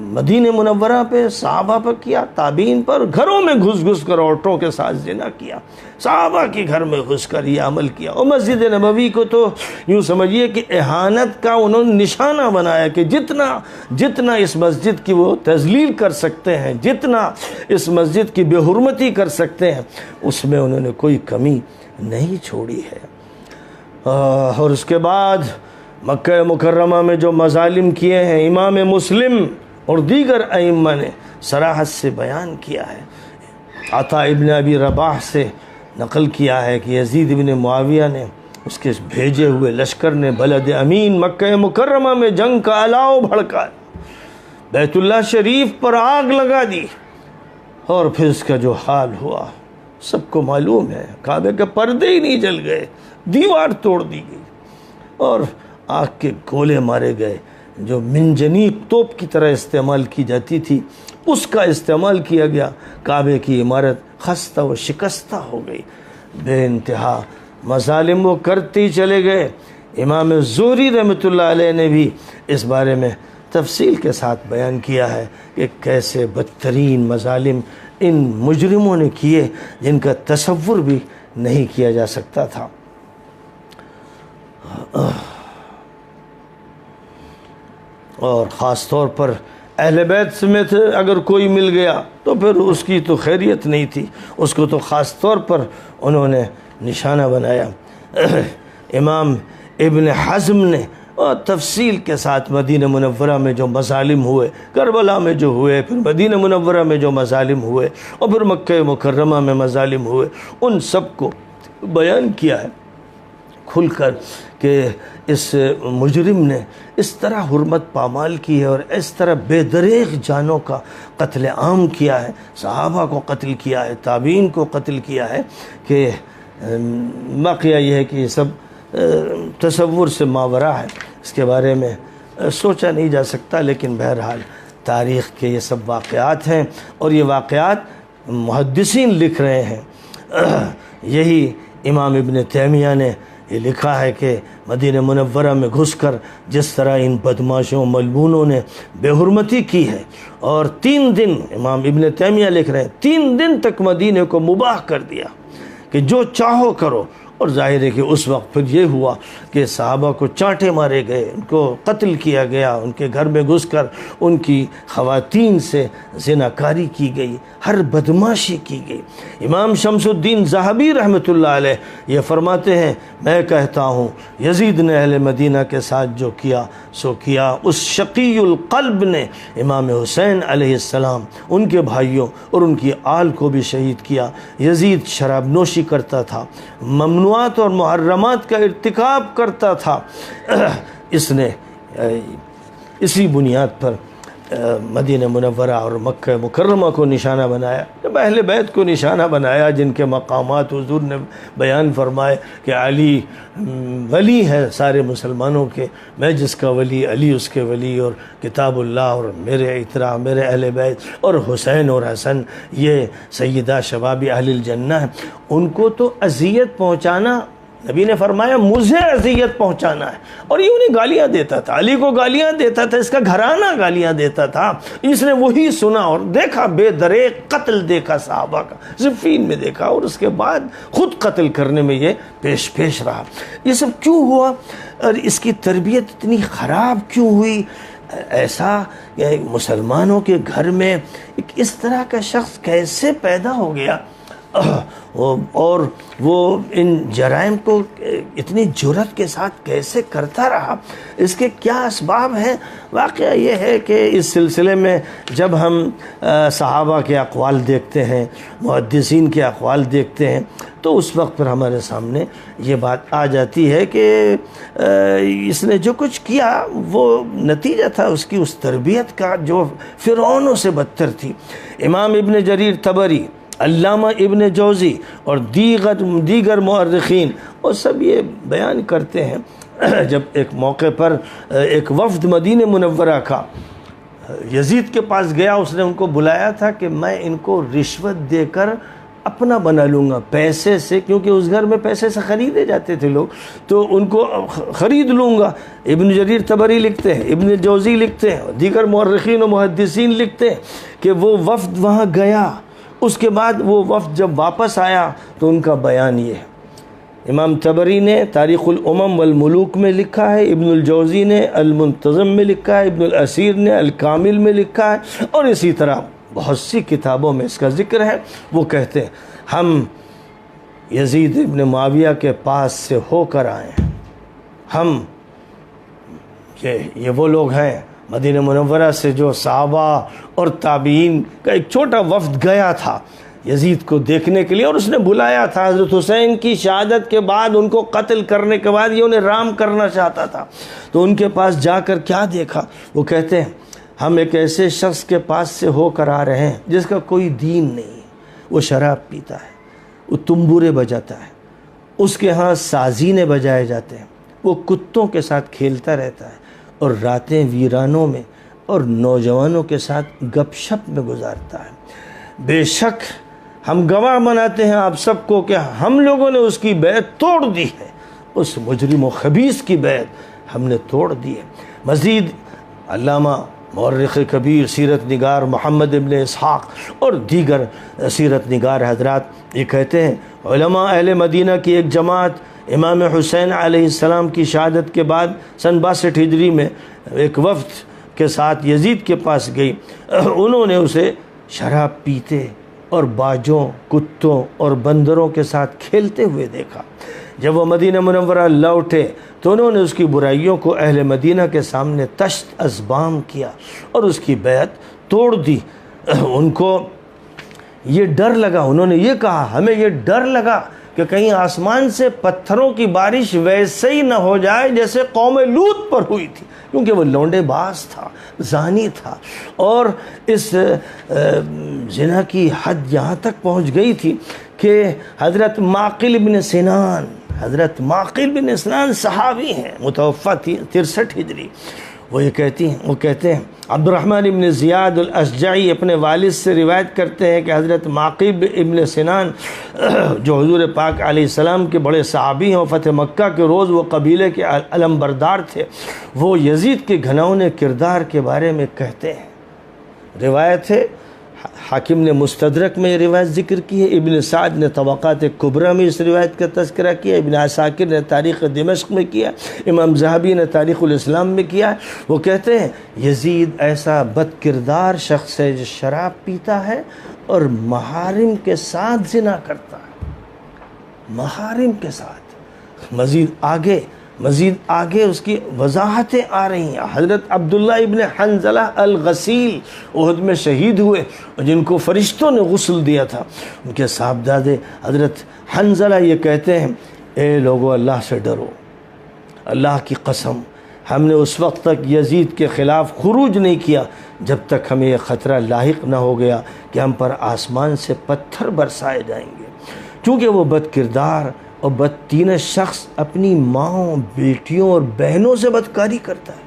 مدینہ منورہ پہ، صحابہ پر کیا، تابعین پر، گھروں میں گھس گھس کر عورتوں کے ساتھ زنا کیا، صحابہ کے گھر میں گھس کر یہ عمل کیا، اور مسجد نبوی کو تو یوں سمجھیے کہ اہانت کا انہوں نے نشانہ بنایا کہ جتنا اس مسجد کی وہ تذلیل کر سکتے ہیں، جتنا اس مسجد کی بے حرمتی کر سکتے ہیں، اس میں انہوں نے کوئی کمی نہیں چھوڑی ہے۔ اور اس کے بعد مکہ مکرمہ میں جو مظالم کیے ہیں، امام مسلم اور دیگر ائمہ نے صراحت سے بیان کیا ہے۔ عطا ابن ابی رباح سے نقل کیا ہے کہ یزید ابن معاویہ نے، اس کے بھیجے ہوئے لشکر نے بلد امین مکہ مکرمہ میں جنگ کا الاؤ بھڑکا، بیت اللہ شریف پر آگ لگا دی، اور پھر اس کا جو حال ہوا سب کو معلوم ہے۔ کعبے کے پردے ہی نہیں جل گئے، دیوار توڑ دی گئی، اور آگ کے گولے مارے گئے، جو منجنیق توپ کی طرح استعمال کی جاتی تھی اس کا استعمال کیا گیا، کعبے کی عمارت خستہ و شکستہ ہو گئی۔ بے انتہا مظالم وہ کرتے ہی چلے گئے۔ امام زہری رحمۃ اللہ علیہ نے بھی اس بارے میں تفصیل کے ساتھ بیان کیا ہے کہ کیسے بدترین مظالم ان مجرموں نے کیے جن کا تصور بھی نہیں کیا جا سکتا تھا۔ اور خاص طور پر اہل بیت میں سے اگر کوئی مل گیا تو پھر اس کی تو خیریت نہیں تھی، اس کو تو خاص طور پر انہوں نے نشانہ بنایا۔ امام ابن حزم نے تفصیل کے ساتھ مدینہ منورہ میں جو مظالم ہوئے، کربلا میں جو ہوئے، پھر مدینہ منورہ میں جو مظالم ہوئے، اور پھر مکہ مکرمہ میں مظالم ہوئے، ان سب کو بیان کیا ہے کھل کر کہ اس مجرم نے اس طرح حرمت پامال کی ہے اور اس طرح بے دریغ جانوں کا قتل عام کیا ہے، صحابہ کو قتل کیا ہے، تابعین کو قتل کیا ہے، کہ واقعہ یہ ہے کہ یہ سب تصور سے ماورا ہے، اس کے بارے میں سوچا نہیں جا سکتا۔ لیکن بہرحال تاریخ کے یہ سب واقعات ہیں، اور یہ واقعات محدثین لکھ رہے ہیں۔ یہی امام ابن تیمیہ نے یہ لکھا ہے کہ مدینہ منورہ میں گھس کر جس طرح ان بدماشوں ملعونوں نے بے حرمتی کی ہے، اور 3 دن امام ابن تیمیہ لکھ رہے ہیں 3 دن تک مدینہ کو مباح کر دیا کہ جو چاہو کرو، اور ظاہر ہے کہ اس وقت پھر یہ ہوا کہ صحابہ کو چانٹے مارے گئے، ان کو قتل کیا گیا، ان کے گھر میں گھس کر ان کی خواتین سے زناکاری کی گئی، ہر بدماشی کی گئی۔ امام شمس الدین ذہبی رحمۃ اللہ علیہ یہ فرماتے ہیں، میں کہتا ہوں یزید نے اہل مدینہ کے ساتھ جو کیا سو کیا، اس شقی القلب نے امام حسین علیہ السلام، ان کے بھائیوں اور ان کی آل کو بھی شہید کیا۔ یزید شراب نوشی کرتا تھا، ممنوعات اور محرمات کا ارتکاب کرتا تھا، اس نے اسی بنیاد پر مدینہ منورہ اور مکہ مکرمہ کو نشانہ بنایا، جب اہل بیت کو نشانہ بنایا جن کے مقامات حضور نے بیان فرمائے کہ علی ولی ہے سارے مسلمانوں کے، میں جس کا ولی، علی اس کے ولی، اور کتاب اللہ اور میرے اطراء میرے اہل بیت، اور حسین اور حسن یہ سیدہ شباب اہل الجنہ ہیں۔ ان کو تو اذیت پہنچانا، نبی نے فرمایا مجھے اذیت پہنچانا ہے، اور یہ انہیں گالیاں دیتا تھا، علی کو گالیاں دیتا تھا، اس کا گھرانہ گالیاں دیتا تھا۔ اس نے وہی سنا اور دیکھا، بے دریغ قتل دیکھا صحابہ کا، صفین میں دیکھا، اور اس کے بعد خود قتل کرنے میں یہ پیش رہا۔ یہ سب کیوں ہوا، اور اس کی تربیت اتنی خراب کیوں ہوئی؟ ایسا کہ مسلمانوں کے گھر میں ایک اس طرح کا شخص کیسے پیدا ہو گیا، اور وہ ان جرائم کو اتنی جرأت کے ساتھ کیسے کرتا رہا، اس کے کیا اسباب ہیں؟ واقعہ یہ ہے کہ اس سلسلے میں جب ہم صحابہ کے اقوال دیکھتے ہیں، محدثین کے اقوال دیکھتے ہیں، تو اس وقت پر ہمارے سامنے یہ بات آ جاتی ہے کہ اس نے جو کچھ کیا وہ نتیجہ تھا اس کی اس تربیت کا جو فرعونوں سے بدتر تھی۔ امام ابن جریر طبری، علامہ ابن جوزی اور دیگر مورخین وہ سب یہ بیان کرتے ہیں، جب ایک موقع پر ایک وفد مدینہ منورہ کا یزید کے پاس گیا، اس نے ان کو بلایا تھا کہ میں ان کو رشوت دے کر اپنا بنا لوں گا پیسے سے، کیونکہ اس گھر میں پیسے سے خریدے جاتے تھے لوگ، تو ان کو خرید لوں گا۔ ابن جریر طبری لکھتے ہیں، ابن جوزی لکھتے ہیں، دیگر مورخین و محدثین لکھتے ہیں کہ وہ وفد وہاں گیا، اس کے بعد وہ وفد جب واپس آیا تو ان کا بیان یہ ہے۔ امام طبری نے تاریخ الامم والملوک میں لکھا ہے، ابن الجوزی نے المنتظم میں لکھا ہے، ابن الاسیر نے الکامل میں لکھا ہے، اور اسی طرح بہت سی کتابوں میں اس کا ذکر ہے۔ وہ کہتے ہیں ہم یزید ابن معاویہ کے پاس سے ہو کر آئے ہیں، ہم یہ وہ لوگ ہیں مدینہ منورہ سے جو صحابہ اور تابعین کا ایک چھوٹا وفد گیا تھا یزید کو دیکھنے کے لیے، اور اس نے بلایا تھا حضرت حسین کی شہادت کے بعد، ان کو قتل کرنے کے بعد یہ انہیں رام کرنا چاہتا تھا، تو ان کے پاس جا کر کیا دیکھا؟ وہ کہتے ہیں ہم ایک ایسے شخص کے پاس سے ہو کر آ رہے ہیں جس کا کوئی دین نہیں ہے، وہ شراب پیتا ہے، وہ تنبورے بجاتا ہے، اس کے ہاں سازینے بجائے جاتے ہیں، وہ کتوں کے ساتھ کھیلتا رہتا ہے اور راتیں ویرانوں میں اور نوجوانوں کے ساتھ گپ شپ میں گزارتا ہے۔ بے شک ہم گواہ بناتے ہیں آپ سب کو کہ ہم لوگوں نے اس کی بیعت توڑ دی ہے، اس مجرم و خبیث کی بیعت ہم نے توڑ دی ہے۔ مزید علامہ مورخ کبیر سیرت نگار محمد ابن اسحاق اور دیگر سیرت نگار حضرات یہ کہتے ہیں علماء اہل مدینہ کی ایک جماعت امام حسین علیہ السلام کی شہادت کے بعد سن 62 ہجری میں ایک وفد کے ساتھ یزید کے پاس گئی۔ انہوں نے اسے شراب پیتے اور باجوں، کتوں اور بندروں کے ساتھ کھیلتے ہوئے دیکھا۔ جب وہ مدینہ منورہ لوٹے تو انہوں نے اس کی برائیوں کو اہل مدینہ کے سامنے تشت ازبام کیا اور اس کی بیعت توڑ دی۔ ان کو یہ ڈر لگا، انہوں نے یہ کہا ہمیں یہ ڈر لگا کہ کہیں آسمان سے پتھروں کی بارش ویسے ہی نہ ہو جائے جیسے قوم لوط پر ہوئی تھی، کیونکہ وہ لونڈے باز تھا، زانی تھا، اور اس زنا کی حد یہاں تک پہنچ گئی تھی کہ حضرت معقل بن سنان صحابی ہیں، متوفہ 63 ہجری، وہ کہتے ہیں عبد الرحمن ابن زیاد الاشجعی اپنے والد سے روایت کرتے ہیں کہ حضرت معقل ابن سنان جو حضور پاک علیہ السلام کے بڑے صحابی ہیں، اور فتح مکہ کے روز وہ قبیلے کے علم بردار تھے، وہ یزید کے گھناؤنے کردار کے بارے میں کہتے ہیں۔ روایت ہے، حاکم نے مستدرک میں یہ روایت ذکر کی ہے، ابن سعد نے طبقات کبریٰ میں اس روایت کا تذکرہ کیا، ابن عساکر نے تاریخ دمشق میں کیا، امام ذہبی نے تاریخ الاسلام میں کیا۔ وہ کہتے ہیں یزید ایسا بد کردار شخص ہے جو شراب پیتا ہے اور محارم کے ساتھ زنا کرتا ہے، محارم کے ساتھ۔ مزید آگے اس کی وضاحتیں آ رہی ہیں۔ حضرت عبداللہ ابن حنظلہ الغسیل احد میں شہید ہوئے، جن کو فرشتوں نے غسل دیا تھا، ان کے صاحبزادے حضرت حنظلہ یہ کہتے ہیں اے لوگو اللہ سے ڈرو، اللہ کی قسم ہم نے اس وقت تک یزید کے خلاف خروج نہیں کیا جب تک ہمیں یہ خطرہ لاحق نہ ہو گیا کہ ہم پر آسمان سے پتھر برسائے جائیں گے، کیونکہ وہ بد کردار اور بدتینہ شخص اپنی ماں، بیٹیوں اور بہنوں سے بدکاری کرتا ہے،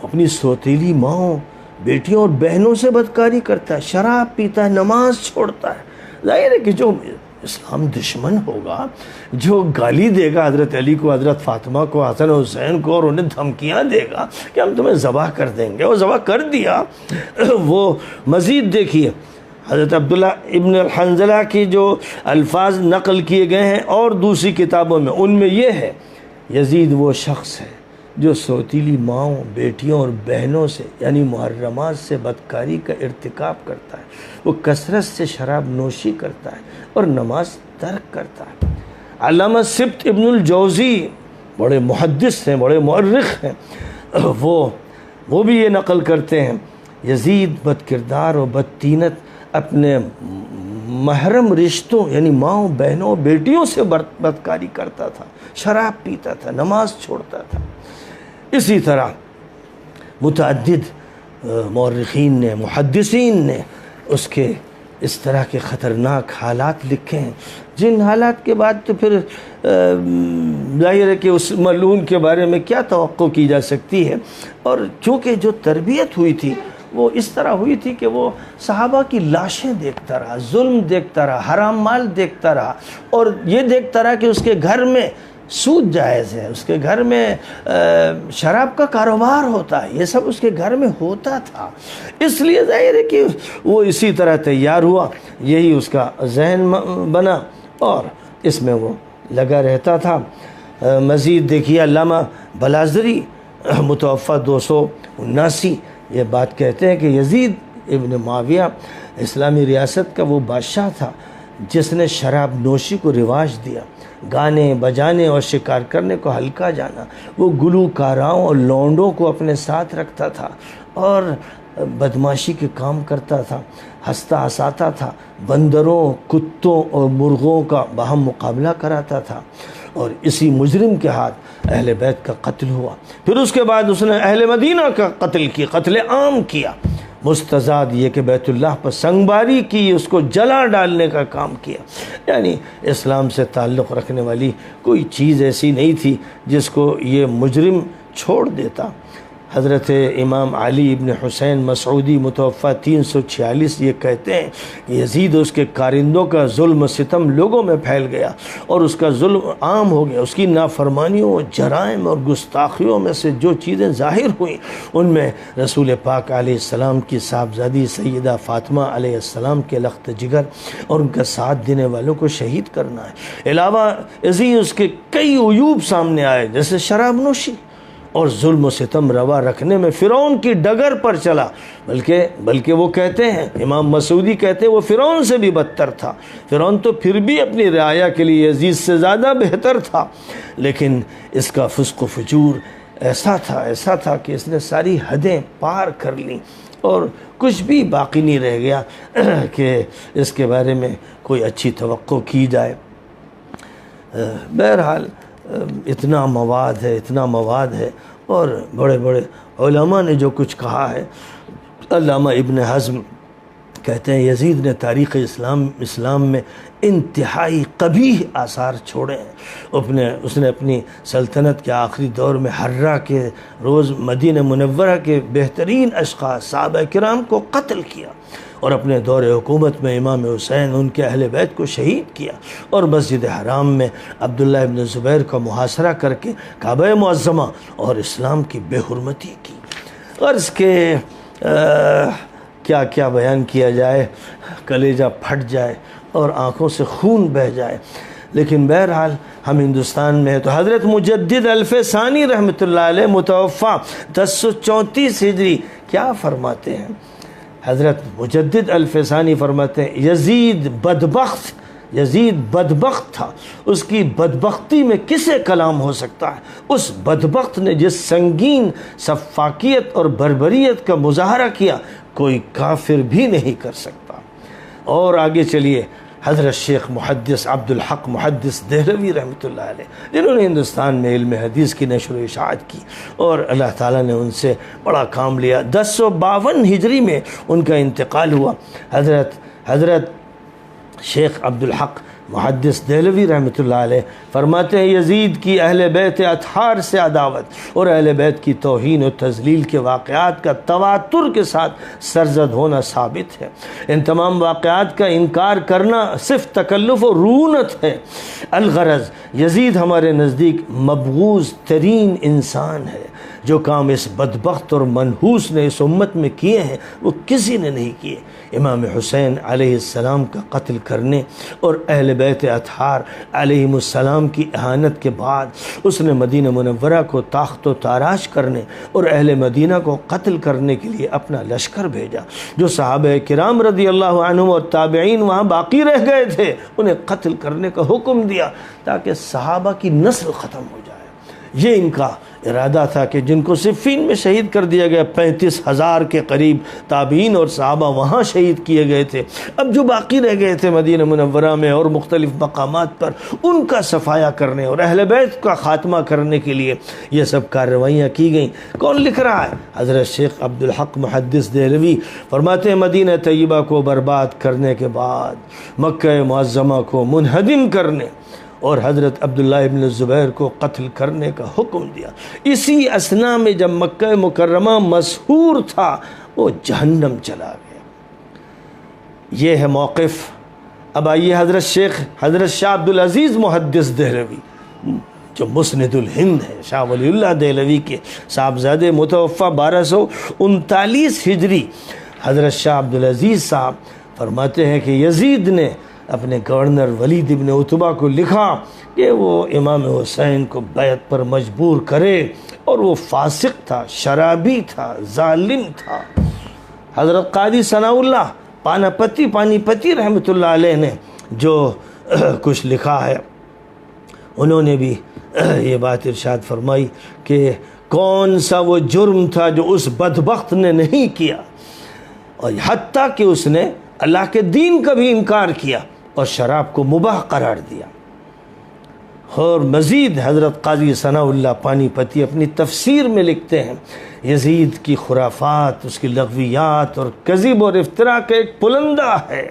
اپنی سوتیلی ماں، بیٹیوں اور بہنوں سے بدکاری کرتا ہے، شراب پیتا ہے، نماز چھوڑتا ہے۔ ظاہر ہے کہ جو اسلام دشمن ہوگا، جو گالی دے گا حضرت علی کو، حضرت فاطمہ کو، حسن و حسین کو، اور انہیں دھمکیاں دے گا کہ ہم تمہیں ذبح کر دیں گے، وہ ذبح کر دیا۔ وہ مزید دیکھیے حضرت عبداللہ ابن الحنظلہ کی جو الفاظ نقل کیے گئے ہیں اور دوسری کتابوں میں، ان میں یہ ہے یزید وہ شخص ہے جو سوتیلی ماؤں، بیٹیوں اور بہنوں سے یعنی محرمات سے بدکاری کا ارتکاب کرتا ہے، وہ کثرت سے شراب نوشی کرتا ہے اور نماز ترک کرتا ہے۔ علامہ سبت ابن الجوزی بڑے محدث ہیں، بڑے مورخ ہیں، وہ بھی یہ نقل کرتے ہیں یزید بد کردار و بدتینت اپنے محرم رشتوں یعنی ماں، بہنوں، بیٹیوں سے بدکاری کرتا تھا، شراب پیتا تھا، نماز چھوڑتا تھا۔ اسی طرح متعدد مورخین نے، محدثین نے اس کے اس طرح کے خطرناک حالات لکھے ہیں، جن حالات کے بعد تو پھر ظاہر ہے کہ اس ملعون کے بارے میں کیا توقع کی جا سکتی ہے، اور چونکہ جو تربیت ہوئی تھی وہ اس طرح ہوئی تھی کہ وہ صحابہ کی لاشیں دیکھتا رہا، ظلم دیکھتا رہا، حرام مال دیکھتا رہا، اور یہ دیکھتا رہا کہ اس کے گھر میں سود جائز ہے، اس کے گھر میں شراب کا کاروبار ہوتا ہے، یہ سب اس کے گھر میں ہوتا تھا۔ اس لیے ظاہر ہے کہ وہ اسی طرح تیار ہوا، یہی اس کا ذہن بنا اور اس میں وہ لگا رہتا تھا۔ مزید دیکھیے علامہ بلازری متوفہ 279 یہ بات کہتے ہیں کہ یزید ابن معاویہ اسلامی ریاست کا وہ بادشاہ تھا جس نے شراب نوشی کو رواج دیا، گانے بجانے اور شکار کرنے کو ہلکا جانا۔ وہ گلوکاراؤں اور لونڈوں کو اپنے ساتھ رکھتا تھا اور بدماشی کے کام کرتا تھا، ہنستا ہنساتا تھا، بندروں، کتوں اور مرغوں کا باہم مقابلہ کراتا تھا، اور اسی مجرم کے ہاتھ اہل بیت کا قتل ہوا۔ پھر اس کے بعد اس نے اہل مدینہ کا قتل کیا، قتل عام کیا۔ مستزاد یہ کہ بیت اللہ پر سنگباری کی، اس کو جلا ڈالنے کا کام کیا۔ یعنی اسلام سے تعلق رکھنے والی کوئی چیز ایسی نہیں تھی جس کو یہ مجرم چھوڑ دیتا۔ حضرت امام علی ابن حسین مسعودی متوفہ 346 یہ کہتے ہیں کہ یزید اس کے کارندوں کا ظلم و ستم لوگوں میں پھیل گیا اور اس کا ظلم عام ہو گیا۔ اس کی نافرمانیوں، جرائم اور گستاخیوں میں سے جو چیزیں ظاہر ہوئیں ان میں رسول پاک علیہ السلام کی صاحبزادی سیدہ فاطمہ علیہ السلام کے لخت جگر اور ان کا ساتھ دینے والوں کو شہید کرنا ہے۔ علاوہ ازیں اس کے کئی عیوب سامنے آئے، جیسے شراب نوشی اور ظلم و ستم روا رکھنے میں فرعون کی ڈگر پر چلا، بلکہ وہ کہتے ہیں، امام مسعودی کہتے ہیں وہ فرعون سے بھی بدتر تھا۔ فرعون تو پھر بھی اپنی رعایا کے لیے یزید سے زیادہ بہتر تھا، لیکن اس کا فسق و فجور ایسا تھا کہ اس نے ساری حدیں پار کر لیں اور کچھ بھی باقی نہیں رہ گیا کہ اس کے بارے میں کوئی اچھی توقع کی جائے۔ بہرحال اتنا مواد ہے اور بڑے بڑے علماء نے جو کچھ کہا ہے۔ علامہ ابن حزم کہتے ہیں یزید نے تاریخ اسلام میں انتہائی قبیح آثار چھوڑے ہیں۔ اس نے اپنی سلطنت کے آخری دور میں حرہ کے روز مدینہ منورہ کے بہترین اشخاص صحابہ کرام کو قتل کیا، اور اپنے دور حکومت میں امام حسین ان کے اہل بیت کو شہید کیا، اور مسجد حرام میں عبداللہ ابن زبیر کا محاصرہ کر کے کعبہ معظمہ اور اسلام کی بے حرمتی کی۔ غرض کے کیا بیان کیا جائے، کلیجہ پھٹ جائے اور آنکھوں سے خون بہہ جائے۔ لیکن بہرحال ہم ہندوستان میں ہیں تو حضرت مجدد الف ثانی رحمۃ اللہ علیہ متوفہ 1034 ہجری کیا فرماتے ہیں؟ حضرت مجدد الف ثانی فرماتے ہیں یزید بدبخت تھا، اس کی بدبختی میں کسے کلام ہو سکتا ہے؟ اس بدبخت نے جس سنگین سفاکیت اور بربریت کا مظاہرہ کیا کوئی کافر بھی نہیں کر سکتا۔ اور آگے چلیے، حضرت شیخ محدث عبدالحق محدث دہلوی رحمۃ اللہ علیہ، جنہوں نے ہندوستان میں علم حدیث کی نشر و اشاعت کی اور اللہ تعالیٰ نے ان سے بڑا کام لیا۔ 1052 ہجری میں ان کا انتقال ہوا۔ حضرت شیخ عبدالحق محدث دہلوی رحمۃ اللہ علیہ فرماتے ہیں یزید کی اہل بیت اطہار سے عداوت اور اہل بیت کی توہین و تذلیل کے واقعات کا تواتر کے ساتھ سرزد ہونا ثابت ہے۔ ان تمام واقعات کا انکار کرنا صرف تکلف و رونت ہے۔ الغرض یزید ہمارے نزدیک مبغوض ترین انسان ہے۔ جو کام اس بدبخت اور منحوس نے اس امت میں کیے ہیں وہ کسی نے نہیں کیے۔ امام حسین علیہ السلام کا قتل کرنے اور اہل بیت اطہار علیہم السلام کی اہانت کے بعد اس نے مدینہ منورہ کو تاخت و تاراج کرنے اور اہل مدینہ کو قتل کرنے کے لیے اپنا لشکر بھیجا۔ جو صحابہ کرام رضی اللہ عنہم اور تابعین وہاں باقی رہ گئے تھے انہیں قتل کرنے کا حکم دیا تاکہ صحابہ کی نسل ختم ہو جائے۔ یہ ان کا ارادہ تھا کہ جن کو صفین میں شہید کر دیا گیا، 35,000 کے قریب تابعین اور صحابہ وہاں شہید کیے گئے تھے۔ اب جو باقی رہ گئے تھے مدینہ منورہ میں اور مختلف مقامات پر، ان کا صفایا کرنے اور اہل بیت کا خاتمہ کرنے کے لیے یہ سب کارروائیاں کی گئیں۔ کون لکھ رہا ہے؟ حضرت شیخ عبدالحق محدث دہلوی فرماتے ہیں مدینہ طیبہ کو برباد کرنے کے بعد مکہ معظمہ کو منہدم کرنے اور حضرت عبداللہ ابن زبیر کو قتل کرنے کا حکم دیا۔ اسی اثنا میں جب مکہ مکرمہ مسحور تھا وہ جہنم چلا گیا۔ یہ ہے موقف۔ اب آئیے حضرت شاہ عبدالعزیز محدث دہلوی جو مسند الہند ہے، شاہ ولی اللہ دہلوی کے صاحبزادے، متوفہ 1239 ہجری۔ حضرت شاہ عبدالعزیز صاحب فرماتے ہیں کہ یزید نے اپنے گورنر ولید ابن عتبہ کو لکھا کہ وہ امام حسین کو بیعت پر مجبور کرے، اور وہ فاسق تھا، شرابی تھا، ظالم تھا۔ حضرت قاضی ثناء اللہ پانی پتی رحمۃ اللہ علیہ نے جو کچھ لکھا ہے، انہوں نے بھی یہ بات ارشاد فرمائی کہ کون سا وہ جرم تھا جو اس بدبخت نے نہیں کیا، اور حتیٰ کہ اس نے اللہ کے دین کا بھی انکار کیا اور شراب کو مباح قرار دیا۔ اور مزید حضرت قاضی ثناء اللہ پانی پتی اپنی تفسیر میں لکھتے ہیں یزید کی خرافات، اس کی لغویات اور کذب اور افتراء کا ایک پلندہ ہے،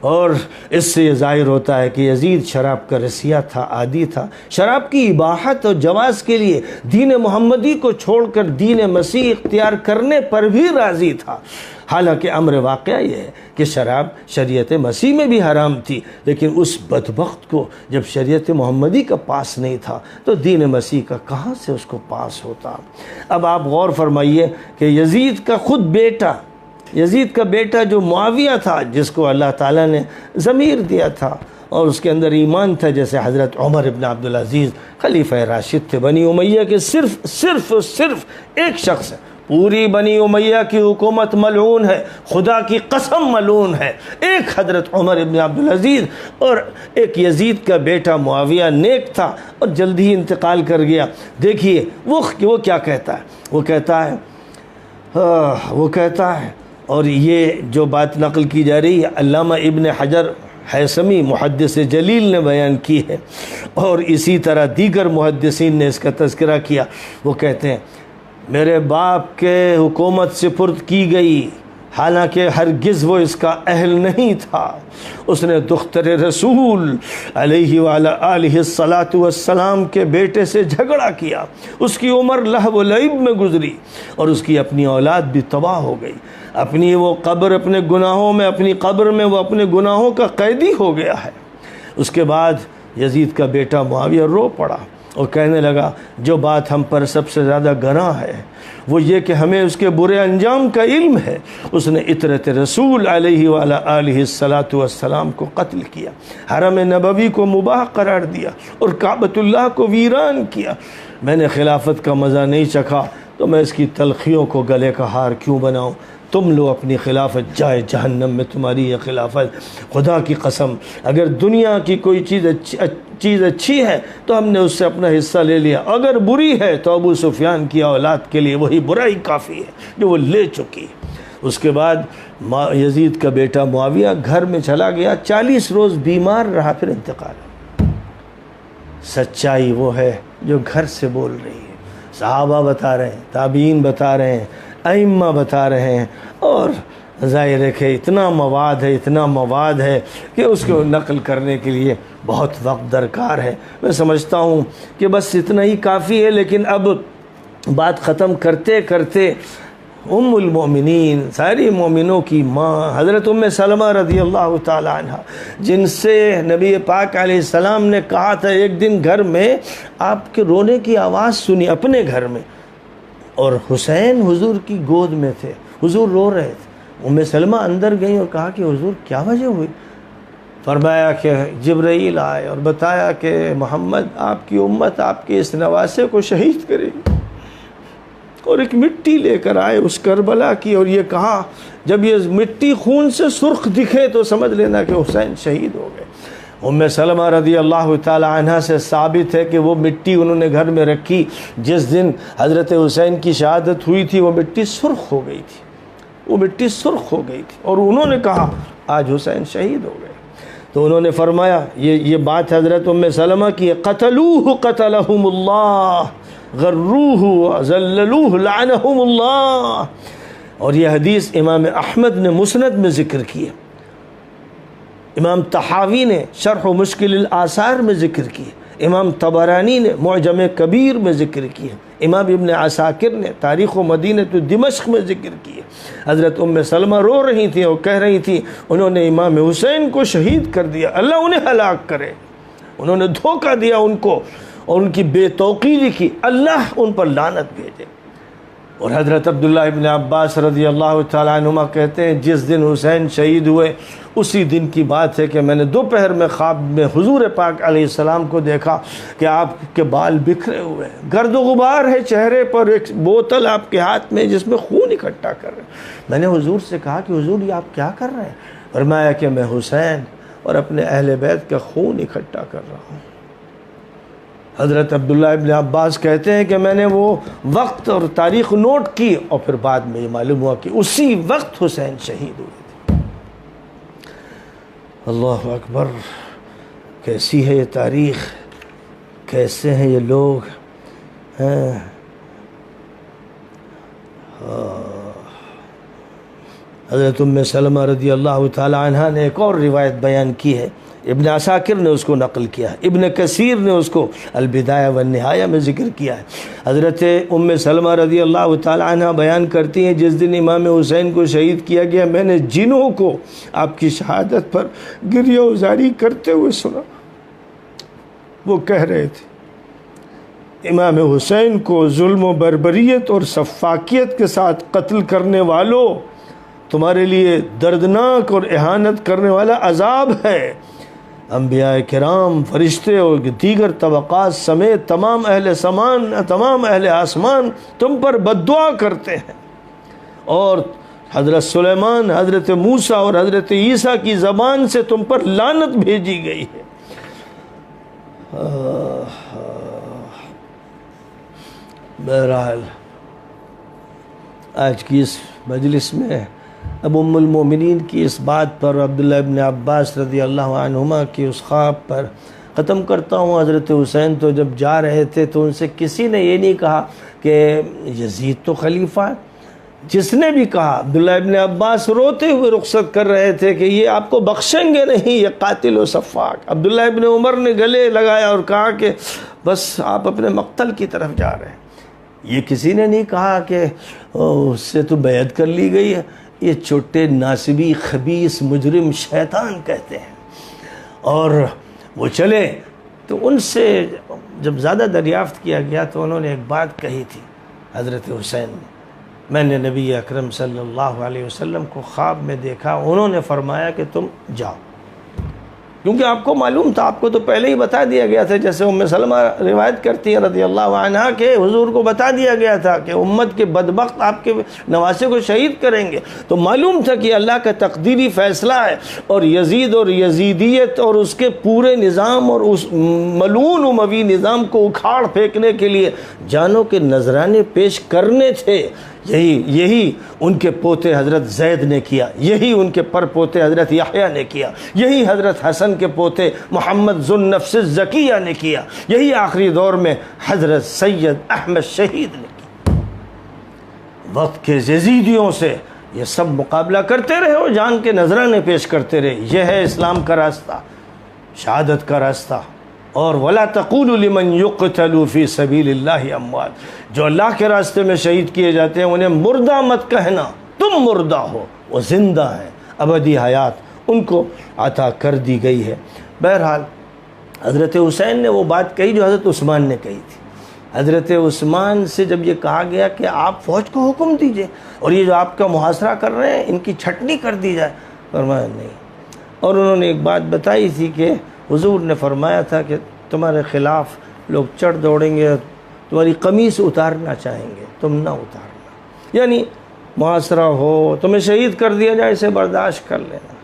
اور اس سے یہ ظاہر ہوتا ہے کہ یزید شراب کا رسیہ تھا، عادی تھا، شراب کی اباحت اور جواز کے لیے دین محمدی کو چھوڑ کر دین مسیح اختیار کرنے پر بھی راضی تھا۔ حالانکہ امر واقعہ یہ ہے کہ شراب شریعت مسیح میں بھی حرام تھی، لیکن اس بدبخت کو جب شریعت محمدی کا پاس نہیں تھا تو دین مسیح کا کہاں سے اس کو پاس ہوتا۔ اب آپ غور فرمائیے کہ یزید کا بیٹا جو معاویہ تھا، جس کو اللہ تعالیٰ نے ضمیر دیا تھا اور اس کے اندر ایمان تھا، جیسے حضرت عمر ابن عبدالعزیز خلیفہ راشد تھے، بنی امیہ کے صرف ایک شخص ہے۔ پوری بنی امیہ کی حکومت ملعون ہے، خدا کی قسم ملعون ہے، ایک حضرت عمر ابن عبدالعزیز اور ایک یزید کا بیٹا معاویہ نیک تھا اور جلدی ہی انتقال کر گیا۔ دیکھیے وہ کیا کہتا ہے، وہ کہتا ہے اور یہ جو بات نقل کی جا رہی ہے علامہ ابن حجر حیثمی محدث جلیل نے بیان کی ہے، اور اسی طرح دیگر محدثین نے اس کا تذکرہ کیا۔ وہ کہتے ہیں میرے باپ کے حکومت سپرد کی گئی، حالانکہ ہرگز وہ اس کا اہل نہیں تھا۔ اس نے دختر رسول علیہ وعلی آلہ السلام کے بیٹے سے جھگڑا کیا، اس کی عمر لہو و لعب میں گزری اور اس کی اپنی اولاد بھی تباہ ہو گئی۔ اپنی قبر میں وہ اپنے گناہوں کا قیدی ہو گیا ہے۔ اس کے بعد یزید کا بیٹا معاویہ رو پڑا اور کہنے لگا جو بات ہم پر سب سے زیادہ گناہ ہے وہ یہ کہ ہمیں اس کے برے انجام کا علم ہے۔ اس نے عطرت رسول علیہ وعلی آلہ السلام کو قتل کیا، حرم نبوی کو مباح قرار دیا اور کعبۃ اللہ کو ویران کیا۔ میں نے خلافت کا مزہ نہیں چکھا تو میں اس کی تلخیوں کو گلے کا ہار کیوں بناؤں؟ تم لو اپنی خلافت جائے جہنم میں تمہاری یہ خلافت۔ خدا کی قسم اگر دنیا کی کوئی چیز اچھی ہے تو ہم نے اس سے اپنا حصہ لے لیا، اگر بری ہے تو ابو سفیان کی اولاد کے لیے وہی برائی کافی ہے جو وہ لے چکی۔ اس کے بعد یزید کا بیٹا معاویہ گھر میں چلا گیا، 40 روز بیمار رہا، پھر انتقال۔ سچائی وہ ہے جو گھر سے بول رہی ہے، صحابہ بتا رہے ہیں، تابعین بتا رہے ہیں، ائمہ بتا رہے ہیں، اور ظاہر ہے کہ اتنا مواد ہے کہ اس کو نقل کرنے کے لیے بہت وقت درکار ہے۔ میں سمجھتا ہوں کہ بس اتنا ہی کافی ہے، لیکن اب بات ختم کرتے کرتے ام المومنین، ساری مومنوں کی ماں حضرت ام سلمہ رضی اللہ تعالی عنہ، جن سے نبی پاک علیہ السلام نے کہا تھا ایک دن گھر میں آپ کے رونے کی آواز سنی اپنے گھر میں، اور حسین حضور کی گود میں تھے، حضور رو رہے تھے۔ ام سلمہ اندر گئیں اور کہا کہ حضور کیا وجہ ہوئی؟ فرمایا کہ جبرائیل آئے اور بتایا کہ محمد آپ کی امت آپ کے اس نواسے کو شہید کرے گی، اور ایک مٹی لے کر آئے اس کربلا کی، اور یہ کہا جب یہ مٹی خون سے سرخ دکھے تو سمجھ لینا کہ حسین شہید ہو گئے۔ ام سلمہ رضی اللہ تعالی عنہ سے ثابت ہے کہ وہ مٹی انہوں نے گھر میں رکھی، جس دن حضرت حسین کی شہادت ہوئی تھی وہ مٹی سرخ ہو گئی تھی، اور انہوں نے کہا آج حسین شہید ہو گئے۔ تو انہوں نے فرمایا یہ بات حضرت ام سلمہ کی، قتلوہ قتلہم اللہ غروہ وذللوہ لعنہم اللہ، اور یہ حدیث امام احمد نے مسند میں ذکر کی ہے، امام طحاوی نے شرح مشکل الآثار میں ذکر کی ہے، امام طبرانی نے معجم کبیر میں ذکر کی ہے، امام ابن عساکر نے تاریخ و مدینہ تو دمشق میں ذکر کی ہے، حضرت ام سلمہ رو رہی تھیں اور کہہ رہی تھیں انہوں نے امام حسین کو شہید کر دیا، اللہ انہیں ہلاک کرے، انہوں نے دھوکہ دیا ان کو اور ان کی بے توقیری کی، اللہ ان پر لعنت بھیجے۔ اور حضرت عبداللہ ابن عباس رضی اللہ تعالیٰ عنہما کہتے ہیں جس دن حسین شہید ہوئے اسی دن کی بات ہے کہ میں نے دوپہر میں خواب میں حضور پاک علیہ السلام کو دیکھا کہ آپ کے بال بکھرے ہوئے ہیں، گرد و غبار ہے چہرے پر، ایک بوتل آپ کے ہاتھ میں جس میں خون اکٹھا کر رہے ہیں۔ میں نے حضور سے کہا کہ حضور یہ آپ کیا کر رہے ہیں؟ فرمایا کہ میں حسین اور اپنے اہل بیت کا خون اکٹھا کر رہا ہوں۔ حضرت عبداللہ ابن عباس کہتے ہیں کہ میں نے وہ وقت اور تاریخ نوٹ کی اور پھر بعد میں یہ معلوم ہوا کہ اسی وقت حسین شہید ہوئے تھے۔ اللہ اکبر، کیسی ہے یہ تاریخ، کیسے ہیں یہ لوگ ہیں۔ حضرت ام سلمہ رضی اللہ تعالی عنہ نے ایک اور روایت بیان کی ہے، ابن عساکر نے اس کو نقل کیا ہے، ابن کثیر نے اس کو البدایہ والنہایہ میں ذکر کیا ہے۔ حضرت ام سلمہ رضی اللہ تعالی عنہ بیان کرتی ہیں جس دن امام حسین کو شہید کیا گیا میں نے جنوں کو آپ کی شہادت پر گریہ وزاری کرتے ہوئے سنا۔ وہ کہہ رہے تھے امام حسین کو ظلم و بربریت اور سفاکیت کے ساتھ قتل کرنے والوں، تمہارے لیے دردناک اور اہانت کرنے والا عذاب ہے۔ انبیاء کرام، فرشتے اور دیگر طبقات سمیت تمام اہل آسمان تم پر بد دعا کرتے ہیں، اور حضرت سلیمان، حضرت موسیٰ اور حضرت عیسیٰ کی زبان سے تم پر لعنت بھیجی گئی ہے۔ بہرحال آج کی اس مجلس میں اب ام المومنین کی اس بات پر، عبداللہ ابن عباس رضی اللہ عنہما کی اس خواب پر ختم کرتا ہوں۔ حضرت حسین تو جب جا رہے تھے تو ان سے کسی نے یہ نہیں کہا کہ یزید تو خلیفہ ہے، جس نے بھی کہا، عبداللہ ابن عباس روتے ہوئے رخصت کر رہے تھے کہ یہ آپ کو بخشیں گے نہیں، یہ قاتل و سفاک۔ عبداللہ ابن عمر نے گلے لگایا اور کہا کہ بس آپ اپنے مقتل کی طرف جا رہے ہیں۔ یہ کسی نے نہیں کہا کہ اس سے تو بیعت کر لی گئی ہے، یہ چھوٹے ناصبی خبیث مجرم شیطان کہتے ہیں۔ اور وہ چلے تو ان سے جب زیادہ دریافت کیا گیا تو انہوں نے ایک بات کہی تھی حضرت حسین نے، میں نے نبی اکرم صلی اللہ علیہ وسلم کو خواب میں دیکھا، انہوں نے فرمایا کہ تم جاؤ، کیونکہ آپ کو معلوم تھا، آپ کو تو پہلے ہی بتا دیا گیا تھا، جیسے ام سلمہ روایت کرتی ہیں رضی اللہ عنہ کہ حضور کو بتا دیا گیا تھا کہ امت کے بدبخت آپ کے نواسے کو شہید کریں گے، تو معلوم تھا کہ اللہ کا تقدیری فیصلہ ہے، اور یزید اور یزیدیت اور اس کے پورے نظام اور اس ملعون اموی نظام کو اکھاڑ پھینکنے کے لیے جانوں کے نذرانے پیش کرنے تھے۔ یہی ان کے پوتے حضرت زید نے کیا، یہی ان کے پر پوتے حضرت یحییٰ نے کیا، یہی حضرت حسن کے پوتے محمد ذو النفس الزکیہ نے کیا، یہی آخری دور میں حضرت سید احمد شہید نے کیا۔ وقت کے یزیدیوں سے یہ سب مقابلہ کرتے رہے اور جان کے نذرانے پیش کرتے رہے۔ یہ ہے اسلام کا راستہ، شہادت کا راستہ۔ اور وَلَا تَقُولُوا لِمَنْ يُقْتَلُوا فِي سَبِيلِ اللَّهِ أَمْوَاتٌ، جو اللہ کے راستے میں شہید کیے جاتے ہیں انہیں مردہ مت کہنا، تم مردہ ہو، وہ زندہ ہیں، ابدی حیات ان کو عطا کر دی گئی ہے۔ بہرحال حضرت حسین نے وہ بات کہی جو حضرت عثمان نے کہی تھی۔ حضرت عثمان سے جب یہ کہا گیا کہ آپ فوج کو حکم دیجئے اور یہ جو آپ کا محاصرہ کر رہے ہیں ان کی چھٹنی کر دی جائے، فرمایا نہیں۔ اور انہوں نے ایک بات بتائی تھی کہ حضور نے فرمایا تھا کہ تمہارے خلاف لوگ چڑھ دوڑیں گے، تمہاری قمیص اتارنا چاہیں گے، تم نہ اتارنا، یعنی محاصرہ ہو، تمہیں شہید کر دیا جائے، اسے برداشت کر لینا۔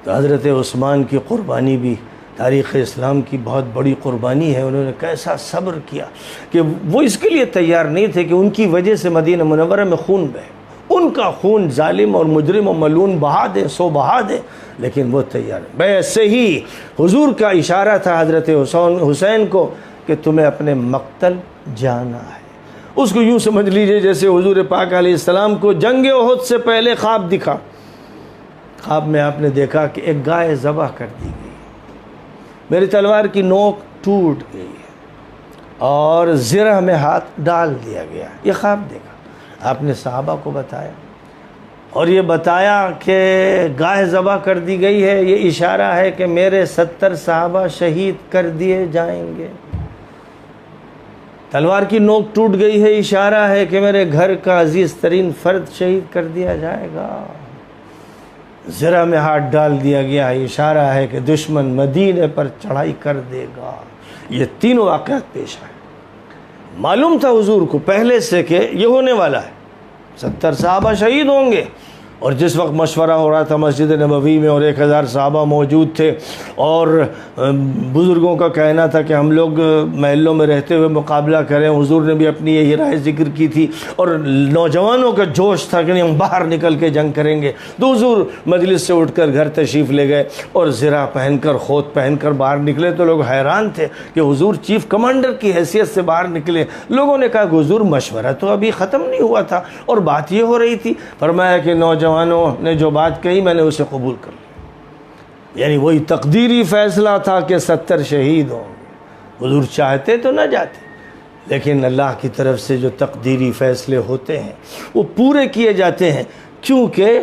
تو حضرت عثمان کی قربانی بھی تاریخ اسلام کی بہت بڑی قربانی ہے۔ انہوں نے کیسا صبر کیا کہ وہ اس کے لیے تیار نہیں تھے کہ ان کی وجہ سے مدینہ منورہ میں خون بہے، ان کا خون ظالم اور مجرم و ملعون بہا دے، سو بہا دے، لیکن وہ تیار ہے۔ ویسے ہی حضور کا اشارہ تھا حضرت حسین کو کہ تمہیں اپنے مقتل جانا ہے۔ اس کو یوں سمجھ لیجئے جیسے حضور پاک علیہ السلام کو جنگ احد سے پہلے خواب دکھا، خواب میں آپ نے دیکھا کہ ایک گائے ذبح کر دی گئی، میری تلوار کی نوک ٹوٹ گئی اور زرہ میں ہاتھ ڈال دیا گیا۔ یہ خواب دیکھا، آپ نے صحابہ کو بتایا، اور یہ بتایا کہ گائے ذبح کر دی گئی ہے، یہ اشارہ ہے کہ میرے 70 صحابہ شہید کر دیے جائیں گے۔ تلوار کی نوک ٹوٹ گئی ہے، اشارہ ہے کہ میرے گھر کا عزیز ترین فرد شہید کر دیا جائے گا۔ زرہ میں ہاتھ ڈال دیا گیا، اشارہ ہے کہ دشمن مدینے پر چڑھائی کر دے گا۔ یہ تینوں واقعات پیش آئے۔ معلوم تھا حضور کو پہلے سے کہ یہ ہونے والا ہے، 70 صحابہ شہید ہوں گے۔ اور جس وقت مشورہ ہو رہا تھا مسجد نبوی میں اور 1000 صحابہ موجود تھے، اور بزرگوں کا کہنا تھا کہ ہم لوگ محلوں میں رہتے ہوئے مقابلہ کریں، حضور نے بھی اپنی یہی رائے ذکر کی تھی، اور نوجوانوں کا جوش تھا کہ ہم باہر نکل کے جنگ کریں گے، تو حضور مجلس سے اٹھ کر گھر تشریف لے گئے اور زرہ پہن کر خوت پہن کر باہر نکلے۔ تو لوگ حیران تھے کہ حضور چیف کمانڈر کی حیثیت سے باہر نکلے۔ لوگوں نے کہا کہ حضور مشورہ تو ابھی ختم نہیں ہوا تھا اور بات یہ ہو رہی تھی۔ فرمایا کہ نوجوانوں نے جو بات کہی میں نے اسے قبول کر لیا، یعنی وہی تقدیری فیصلہ تھا کہ 70 شہید ہوں گے۔ حضور چاہتے تو نہ جاتے، لیکن اللہ کی طرف سے جو تقدیری فیصلے ہوتے ہیں وہ پورے کیے جاتے ہیں، کیونکہ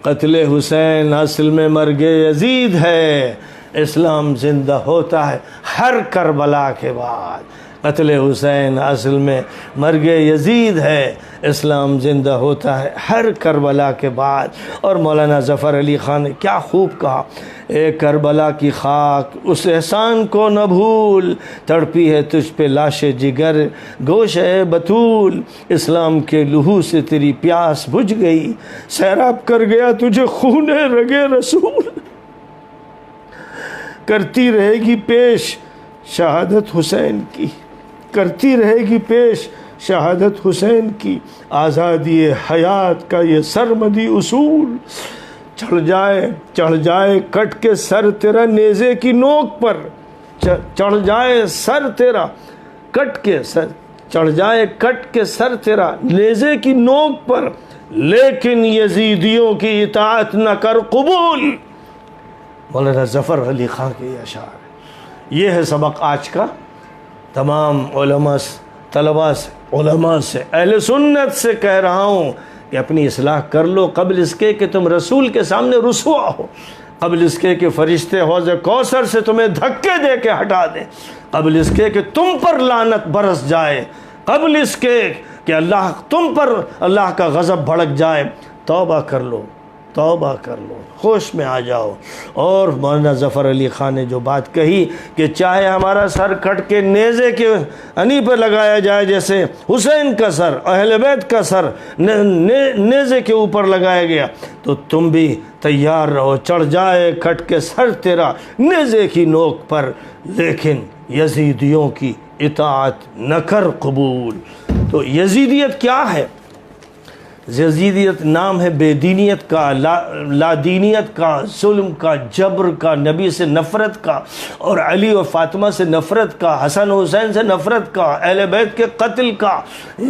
قتل حسین اصل میں مرگ یزید ہے۔ اسلام زندہ ہوتا ہے ہر کربلا کے بعد، قتل حسین اصل میں مرگ یزید ہے۔ اسلام زندہ ہوتا ہے ہر کربلا کے بعد۔ اور مولانا ظفر علی خان نے کیا خوب کہا، اے کربلا کی خاک اس احسان کو نہ بھول، تڑپی ہے تجھ پہ لاش جگر گوش ہے بطول، اسلام کے لہو سے تیری پیاس بجھ گئی، سیراب کر گیا تجھے خون رگے رسول، کرتی رہے گی پیش شہادت حسین کی، کرتی رہے گی پیش شہادت حسین کی، آزادی حیات کا یہ سرمدی اصول، چڑھ جائے کٹ کے سر تیرا نیزے کی نوک پر، چڑھ جائے سر تیرا کٹ کے سر، چڑھ جائے کٹ کے سر تیرا نیزے کی نوک پر، لیکن یزیدیوں کی اطاعت نہ کر قبول۔ مولانا ظفر علی خان کے یہ اشعار ہے۔ یہ ہے سبق آج کا۔ تمام علماء طلباء سے، علماء سے، اہل سنت سے کہہ رہا ہوں کہ اپنی اصلاح کر لو قبل اس کے کہ تم رسول کے سامنے رسوا ہو، قبل اس کے کہ فرشتے حوض کوثر سے تمہیں دھکے دے کے ہٹا دیں، قبل اس کے کہ تم پر لعنت برس جائے، قبل اس کے کہ تم پر اللہ کا غضب بھڑک جائے۔ توبہ کر لو، توبہ کر لو، ہوش میں آ جاؤ۔ اور مولانا ظفر علی خان نے جو بات کہی کہ چاہے ہمارا سر کٹ کے نیزے کے انہی پہ لگایا جائے، جیسے حسین کا سر، اہل بیت کا سر نیزے کے اوپر لگایا گیا، تو تم بھی تیار رہو، چڑھ جائے کٹ کے سر تیرا نیزے کی نوک پر، لیکن یزیدیوں کی اطاعت نہ کر قبول۔ تو یزیدیت کیا ہے؟ یزیدیت نام ہے بے دینیت کا، لادینیت کا، ظلم کا، جبر کا، نبی سے نفرت کا، اور علی و فاطمہ سے نفرت کا، حسن و حسین سے نفرت کا، اہل بیت کے قتل کا۔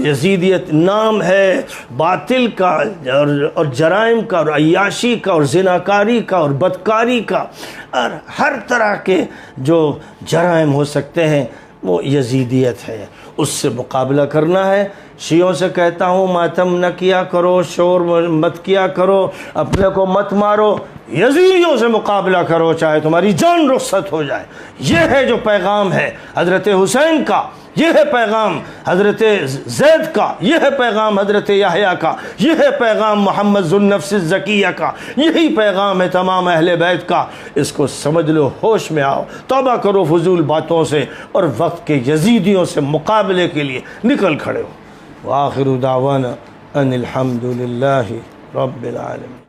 یزیدیت نام ہے باطل کا اور جرائم کا، اور عیاشی کا، اور زناکاری کا، اور بدکاری کا، اور ہر طرح کے جو جرائم ہو سکتے ہیں وہ یزیدیت ہے۔ اس سے مقابلہ کرنا ہے۔ شیعوں سے کہتا ہوں ماتم نہ کیا کرو، شور مت کیا کرو، اپنے کو مت مارو، یزیدیوں سے مقابلہ کرو چاہے تمہاری جان رخصت ہو جائے۔ یہ ہے جو پیغام ہے حضرت حسین کا، یہ ہے پیغام حضرت زید کا، یہ ہے پیغام حضرت یحییٰ کا، یہ ہے پیغام محمد ذو النفس الزکیہ کا، یہی پیغام ہے تمام اہل بیت کا۔ اس کو سمجھ لو، ہوش میں آؤ، توبہ کرو فضول باتوں سے، اور وقت کے یزیدیوں سے مقابلے کے لیے نکل کھڑے ہو۔ وآخر دعوانا ان الحمد للہ رب العالمین۔